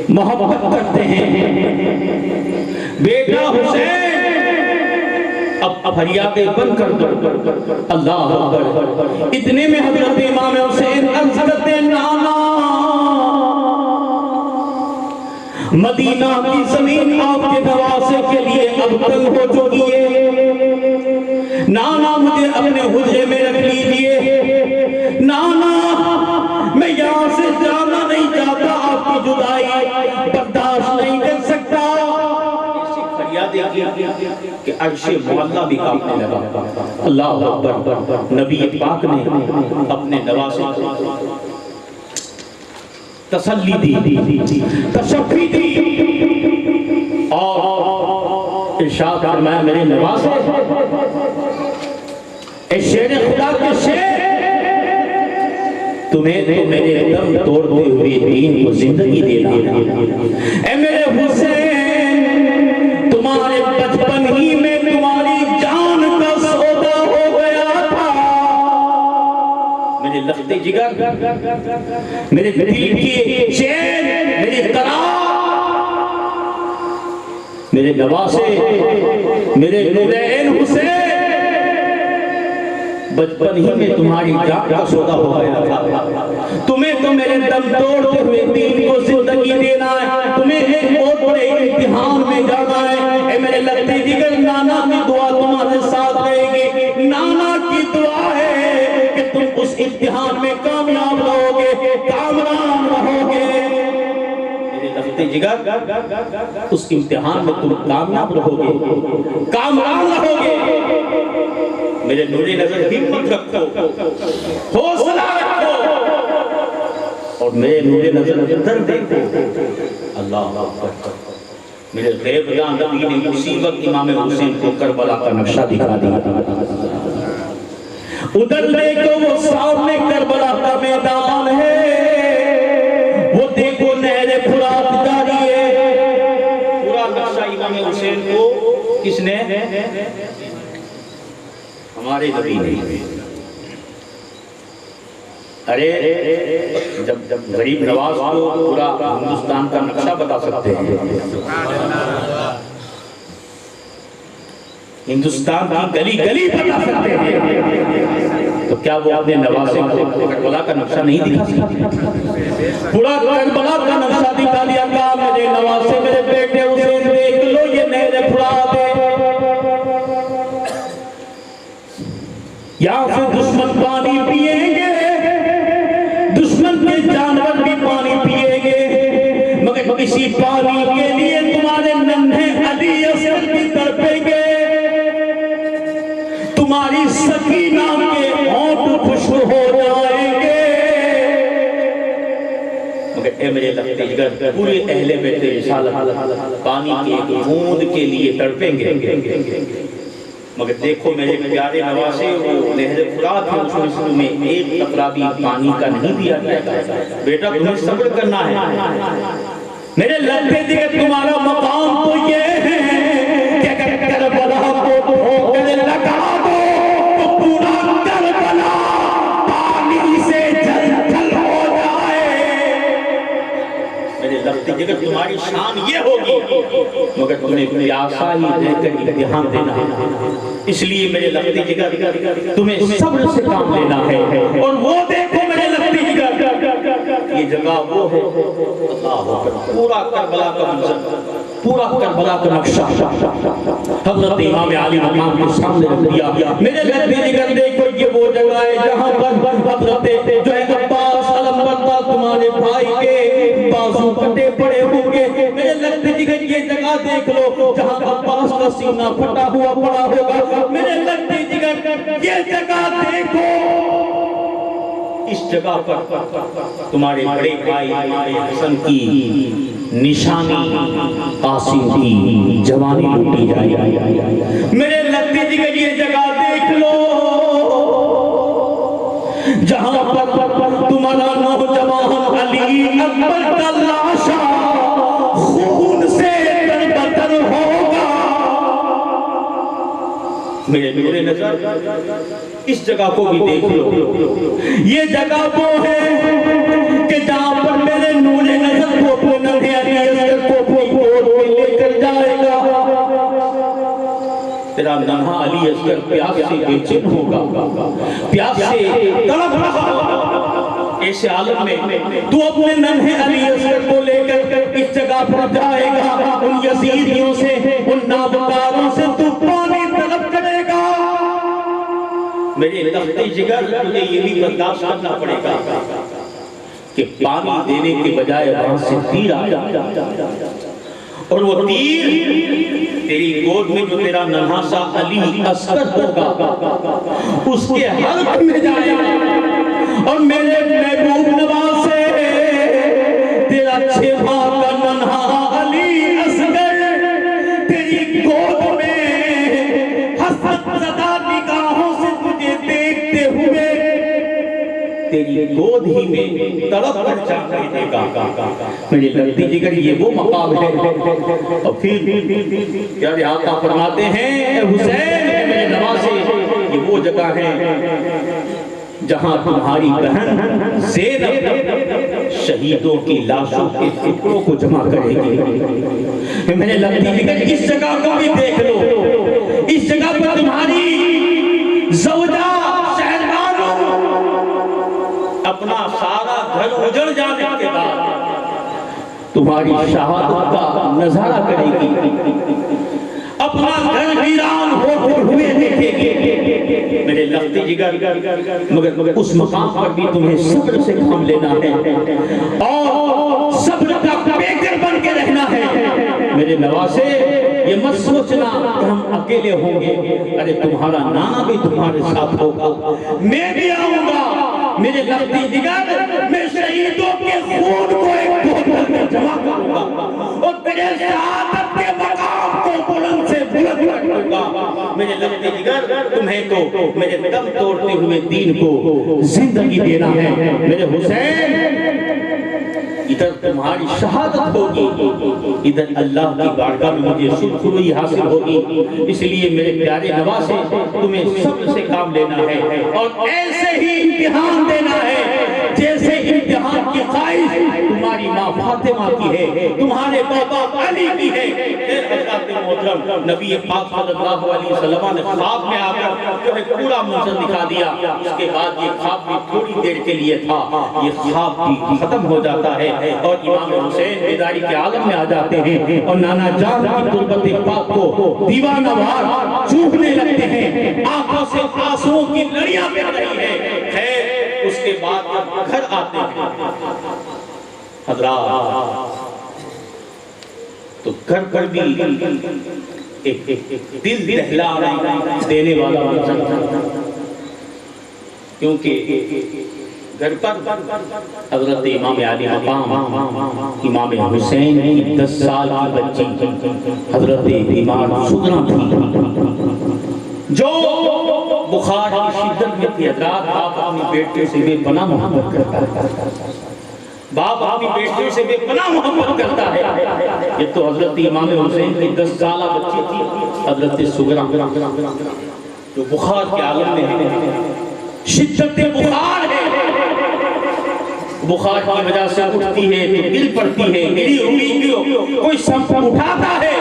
[SPEAKER 1] محبت کرتے ہیں۔ بیٹا حسین اب فریادیں بند کر دو، اللہ اکبر۔ اتنے میں حضرت امام حسین عرض کرتے ہیں، نانا مدینہ کی زمین آپ کے نواسے کے لیے اب تنگ ہو چکی ہے، نانا مجھے اپنے حجرے میں رکھ لیجئے، نانا میں یہاں سے جانا نہیں چاہتا، آپ کی جدائی برداشت نہیں کر سکتا۔ کہ عرش معلیٰ بھی کانپنے لگا۔ اللہ اکبر، نبی پاک نے اپنے نواسے کو تسلی دی، تشفی دی، اور ارشاد فرمایا میرے نواسے، اے شیر خدا کے شیر، تمہیں تو میرے دم توڑتے ہوئے دین کو زندگی دینا ہے۔ اے میرے حسین، تمہارے بچپن ہی میں تمہاری جان کا سودا ہو گیا تھا۔ میرے لخت جگر، میرے دل کی چین، میری قرار، میرے نواسے، میرے نورین حسین، بچپن ہی میں تمہاری جان کا سودا ہو گیا تھا۔ تمہیں تو میرے دم توڑتے ہوئے دین کو زندگی دینا ہے، تمہیں ایک بہت بڑے امتحان میں جانا ہے۔ اے میرے لگتے جگر، نانا کی دعا تمہارے ساتھ رہے گی، نانا کی دعا ہے کہ تم اس امتحان میں کامیاب رہو گے، کامران رہو گے۔ میرے لگتے جگر، اس امتحان میں تم کامیاب رہو گے، کامران رہو گے۔ میرے نور نظر ہمت رکھو، حوصلہ رکھو، اور میرے نور نظر اندر دیکھو۔ اللہ اکبر، میرے غیب دان نبی نے اسی وقت امام حسین کو کربلا کا نقشہ دکھا دیا۔ ادھر دیکھو وہ سامنے کربلا کا میدان ہے، وہ دیکھو نہر فرات جاری ہے۔ پورا نقشہ امام حسین کو کس نے؟ ہمارے نبی نے۔ ارے جب غریب نواز کو پورا ہندوستان کا نقشہ بتا سکتے ہیں، ہندوستان کی گلی گلی بتا سکتے ہیں، تو کیا وہ اپنے نواسے کو کربلا کا نقشہ نہیں دکھا سکتے؟ پورا کربلا کا نقشہ دکھا دیا، کہا میرے نواسے، میرے بیٹے حسین دیکھ لو، یہ نہر فرات ہے، یہاں سے دشمن پانی پیئیں گے، دشمن کے جانور بھی پانی پیئیں گے، مگر کسی پانی کے لیے تمہارے ننھے علی اصغر بھی تڑپیں گے، تمہاری سکینہ کے ہونٹ خشک ہو جائیں گے، مگر اے میرے لخت جگر، پورے اہل بیت رسالت پانی کی ایک بوند کے لیے تڑپیں گے، مگر دیکھو میرے پیارے نواسے، وہ نہر فرات ہے، اس میں ایک قطرہ بھی پانی کا نہیں دیا گیا۔ بیٹا تمہیں صبر کرنا ہے، میرے لگتے جگر تمہارا مقام تو یہ ہے کہ اگر کربلا کو دھو کر لگا دو تو پورا کربلا پانی سے جل جل ہو جائے۔ میرے لگتے جگر تمہاری شان یہ ہوگی، مگر تمہیں پیاسا ہی دے کر امتحان دینا ہے، اس لیے میرے لگتے جگر تمہیں صبر سے کام لینا ہے۔ اور وہ دیکھو میرے لگتے جگر، یہ جگہ وہ ہے، پورا کربلا کا منظر، پورا کربلا کا نقشہ حضرت امام علی مقام کے سامنے رکھ دیا۔ میرے لگتے جگر دیکھو، یہ وہ جگہ ہے جہاں پر حضرت جو ہے عباس علمبردار تمہارے بھائی کے بازو کٹے پڑے ہوں گے۔ میرے لگتے جگر یہ جگہ دیکھ دیکھ لو جہاں عباس کا سینہ پھٹا ہوا پڑا ہوگا، میرے لگتے جگر یہ جگہ دیکھو، اس جگہ پر تمہارے بڑے بھائی حسن کی نشانی قاسم کی جوانی لوٹی جائے، میرے لگتے جگر یہ جگہ دیکھ لو جہاں پر تمہارا نوجوان علی اکبر کا لاشا خون سے تر ہوگا۔ میرے نور نظر اس جگہ کو بھی دیکھ لو، یہ جگہ وہ ہے کہ جہاں پر میرے نور نظر کو اپنے ننھے علی اصغر کو اپنی گود میں لے کر جائے گا، تیرا ننھا علی اصغر پیاس سے بے چین ہوگا، پیاس سے تڑپ رہا ہوگا، ایسے عالم میں تو اپنے ننھے علی اصغر کو لے کر اس جگہ پر جائے گا، ان یزیدیوں سے ان نابکاروں سے تو پانی طلب کرے گا، میرے لخت جگر تجھے یہ بھی برداشت کرنا پڑے گا کہ پانی دینے کے بجائے وہاں سے تیر آیا، اور وہ تیر تیری گود میں جو تیرا ننھا سا علی اصغر ہوگا اس کے حلق میں جائے گا، اور میرے محبوب نواز سے تیرا 6 ماہ کا ننھا علی اصغر تیری گود میں حسرت زدہ نگاہوں سے تجھے دیکھتے ہوئے تیری گود ہی میں تڑپ کر جانے دے گا۔ میری لگتی جگر یہ وہ مقام ہے، اور پھر پیارے آقا فرماتے ہیں اے حسین میرے نواسے، یہ وہ جگہ ہے جہاں تمہاری بہن زینب شہیدوں کی لاشوں کے ٹکڑوں کو جمع کرے گی، میرے لگتی جگر اس جگہ کو بھی دیکھ لو، اس جگہ پر تمہاری زوجہ اپنا سارا گھر اجڑ جانے کے بعد تمہاری شہادت کا نظارہ کرے گی، اپنا گھر ویران ہوئے دیکھے گی، میرے لگتے جگر مگر اس مقام پر بھی تمہیں صبر سے کام لینا ہے اور صبر کا پیکر بن کے رہنا ہے، میرے نواسے یہ مت سوچنا کہ ہم اکیلے ہوں گے، ارے تمہارا نانا بھی تمہارے ساتھ ہوگا، میں بھی آؤں گا، میرے لگتی جگر میں شہیدوں کے خون کو ایک بوتل میں جمع کروں گا اور تیرے شہادت کے مقام کو بلند سے بلند کروں گا، میرے لگتی جگر تمہیں تو میرے دم توڑتے ہوئے دین کو زندگی دینا ہے، میرے حسین ادھر تمہاری شہادت ہوگی، ادھر اللہ کی بارگاہ میں مجھے سرخروئی حاصل ہوگی، اس لیے میرے پیارے نواسے تمہیں صبر سے کام لینا ہے اور ایسے ہی امتحان دینا ہے جیسے امتحان کی خواہش تمہاری ماں فاطمہ کی ہے، تمہارے بابا علی کی ہے۔ حضرات محترم نبی پاک صلی اللہ علیہ وسلم نے خواب میں آ کر جو ہے پورا منظر دکھا دیا، اس کے بعد یہ خواب بھی تھوڑی دیر کے لیے تھا، یہ خواب بھی ختم ہو جاتا ہے اور امام حسین بیداری کے عالم میں آ جاتے ہیں اور نانا جان کی تربت پاک کو دیوانہ وار چوبنے لگتے ہیں، آنکھوں سے آنسوؤں کی لڑیاں بہہ رہی ہیں۔ خیر اس کے بعد جب گھر آتے ہیں حضرات تو گھر پر بھی ایک دل دہلا دینے والا منظر تھا، کیونکہ گھر پر حضرت امام علی مقام امام حسین کی 10 سال کی بچی حضرت امام سدرہ تھی جو بخار کی شدت میں تھی۔ حضرات باپ اپنی بیٹے سے بے پناہ محبت کرتا ہے، باپ اپنی بیٹے سے بے پناہ محبت کرتا ہے، یہ تو حضرت امام حسین کی 10 سالہ بچی تھی حضرت سغرا جو بخار کے عالم میں ہے، شدت بخار ہے، بخار کی وجہ سے اٹھتی ہے تو گر پڑتی ہے، گری ہوئی کوئی سب اٹھاتا ہے،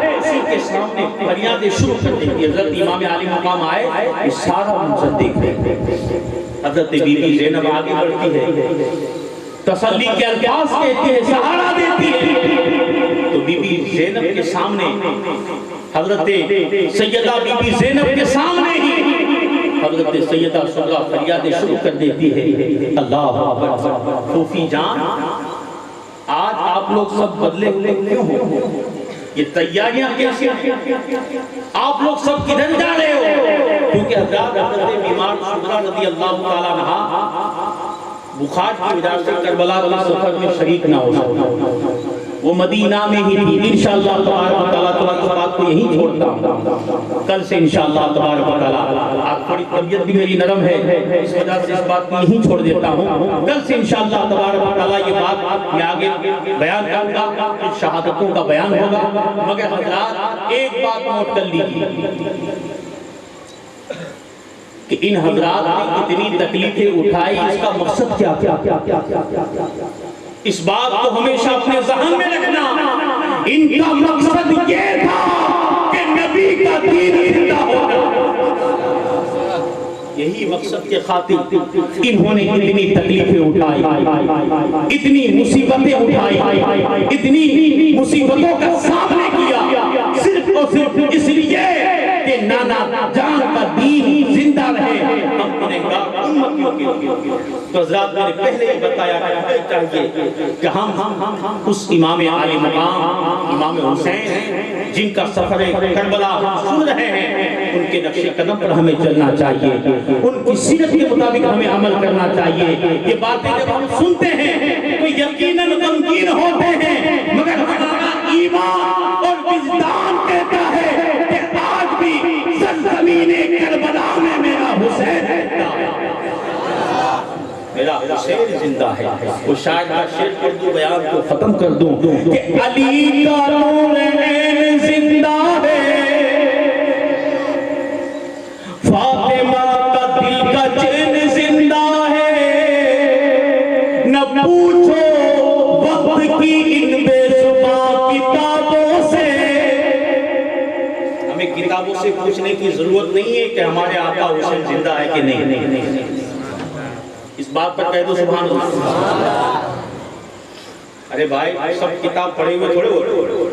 [SPEAKER 1] اسی کے سامنے فریادیں شروع کر دیتی ہے۔ حضرت امام علی مقام آئے یہ سارا منظر دیکھ رہے، حضرت بی بی زینب آگے بڑھتی ہے، تسلی کے الفاظ کہتی ہے، سہارا دیتی ہے، تو بی بی زینب کے سامنے حضرت سیدہ بی بی زینب کے سامنے ہی حضرت سیدہ سغرا فریادیں شروع کر دیتی ہے، اللہ اکبر، صوفی جان آج آپ لوگ سب بدلے ہوئے کیوں ہو؟ یہ تیاریاں کیسے ہیں؟ آپ لوگ سب کدھر جا رہے ہو؟ کیونکہ حضرت بیمار شکرہ رضی اللہ تعالیٰ عنہ بخار کی وجہ سے کربلا کے سفر میں شریک نہ ہو سکتا، وہ مدینہ میں ہی تھی۔ انشاءاللہ تبارک و تعالیٰ اس بات کو یہی چھوڑتا ہوں، کل سے انشاءاللہ تبارک و تعالیٰ آپ تھوڑی طبیعت بھی میری نرم ہے اس وجہ سے اس بات کو یہی چھوڑ دیتا ہوں، کل سے انشاءاللہ تبارک و تعالیٰ یہ بات میں آگے بیان کروں گا، کچھ شہادتوں کا بیان ہوگا۔ مگر حضرات ایک بات نوٹ کر لیجیے کہ ان حضرات نے اتنی تکلیفیں اٹھائی، اس کا مقصد کیا تھا؟ اس بات کو ہمیشہ اپنے ذہن میں رکھنا، ان کا مقصد یہ تھا کہ نبی کا دین زندہ ہوگا۔ یہی مقصد کے خاطر انہوں نے اتنی تکلیفیں اٹھائی، اتنی مصیبتیں اٹھائی، اتنی مصیبتوں کا سامنا کیا، صرف اور صرف اس لیے کہ نانا جان کا دین زندہ رہے ہم گنہگار امتیوں کے۔ تو حضرات نے پہلے ہی بتایا چاہیے کہ ہم اس امام عالی مقام امام حسین جن کا سفر کربلا ہم سن رہے ہیں، ان کے نقش قدم پر ہمیں چلنا چاہیے، ان کی سیرت کے مطابق ہمیں عمل کرنا چاہیے۔ یہ باتیں جب ہم سنتے ہیں تو یقیناً غمگین ہوتے ہیں، مگر ہمارا ایمان اور وجدان کہتا ہے کہ آج بھی سرزمین کربلا میں میرا حسین زندہ ہے، میرا حسین زندہ ہے۔ وہ شاعر کا شعر کر دوں، بیان کو ختم کر دوں کہ علی کا نور عین زندہ ہے، فاطمہ کا دل کا چین زندہ ہے، نہ پوچھو وقت کی ان بے زباں کتابوں سے۔ ہمیں کتابوں سے پوچھنے کی ضرورت نہیں ہے کہ ہمارے آقا حسین زندہ ہے کہ نہیں، اس بات پر کہہ دو سبحان اللہ۔ ارے بھائی سب کتاب پڑھے ہوئے تھوڑے ہو،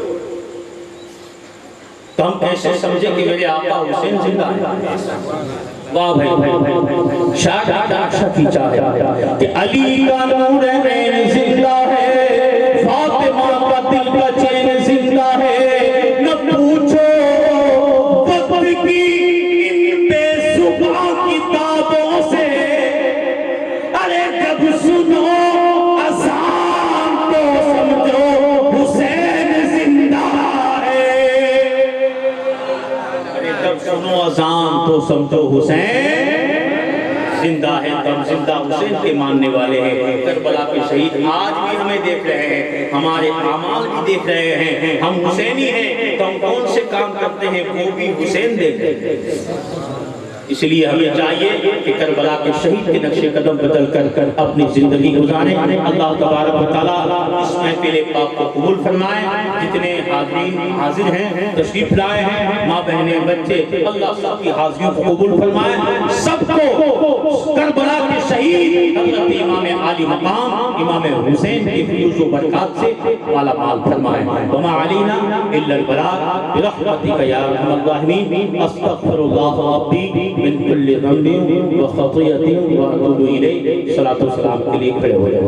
[SPEAKER 1] تو ہم کیسے سمجھے کہ میرے آقا حسین زندہ ہے؟ واہ بھائی، شاعر کا نقشہ کھینچا ہے کہ علی کا نور عین زندہ ہے، فاطمہ کا دل کا چین زندہ ہے، نہ پوچھو وقت کی ان بے زباں کتابوں سے۔ ارے جب سنو اذان تو سمجھو حسین زندہ ہے، ارے جب سنو اذان تو سمجھو حسین زندہ ہے۔ ہم زندہ حسین کے ماننے والے ہیں، کربلا کے شہید آج بھی ہمیں دیکھ رہے ہیں، ہمارے اعمال بھی دیکھ رہے ہیں، ہم حسینی ہیں تو ہم کون سے کام کرتے ہیں وہ بھی حسین دیکھ رہے ہیں۔ اس لیے ہمیں چاہیے کہ کربلا کے شہید کے نقش قدم بدل کر اپنی زندگی گزاریں۔ اللہ تبارک و تعالیٰ اس محفل پاک کو قبول فرمائے۔ جتنے حاضرین حاضر ہیں تشریف لائے ہیں، ماں بہنیں بچے، اللہ سب کی حاضریوں کو قبول فرمائے، سب کو کربلا کے شہید حضرت امام عالی مقام امام حسین کی فیوز و برکات سے مالا مال فرمائے۔ وما علینا الا البلاغ برحمتک یا ارحم الراحمین۔ استغفر اللہ ربی من کل ذنب و خطیئت و اتوب الیہ۔ صلاۃ و سلام کے لیے کھڑے ہو جائیں۔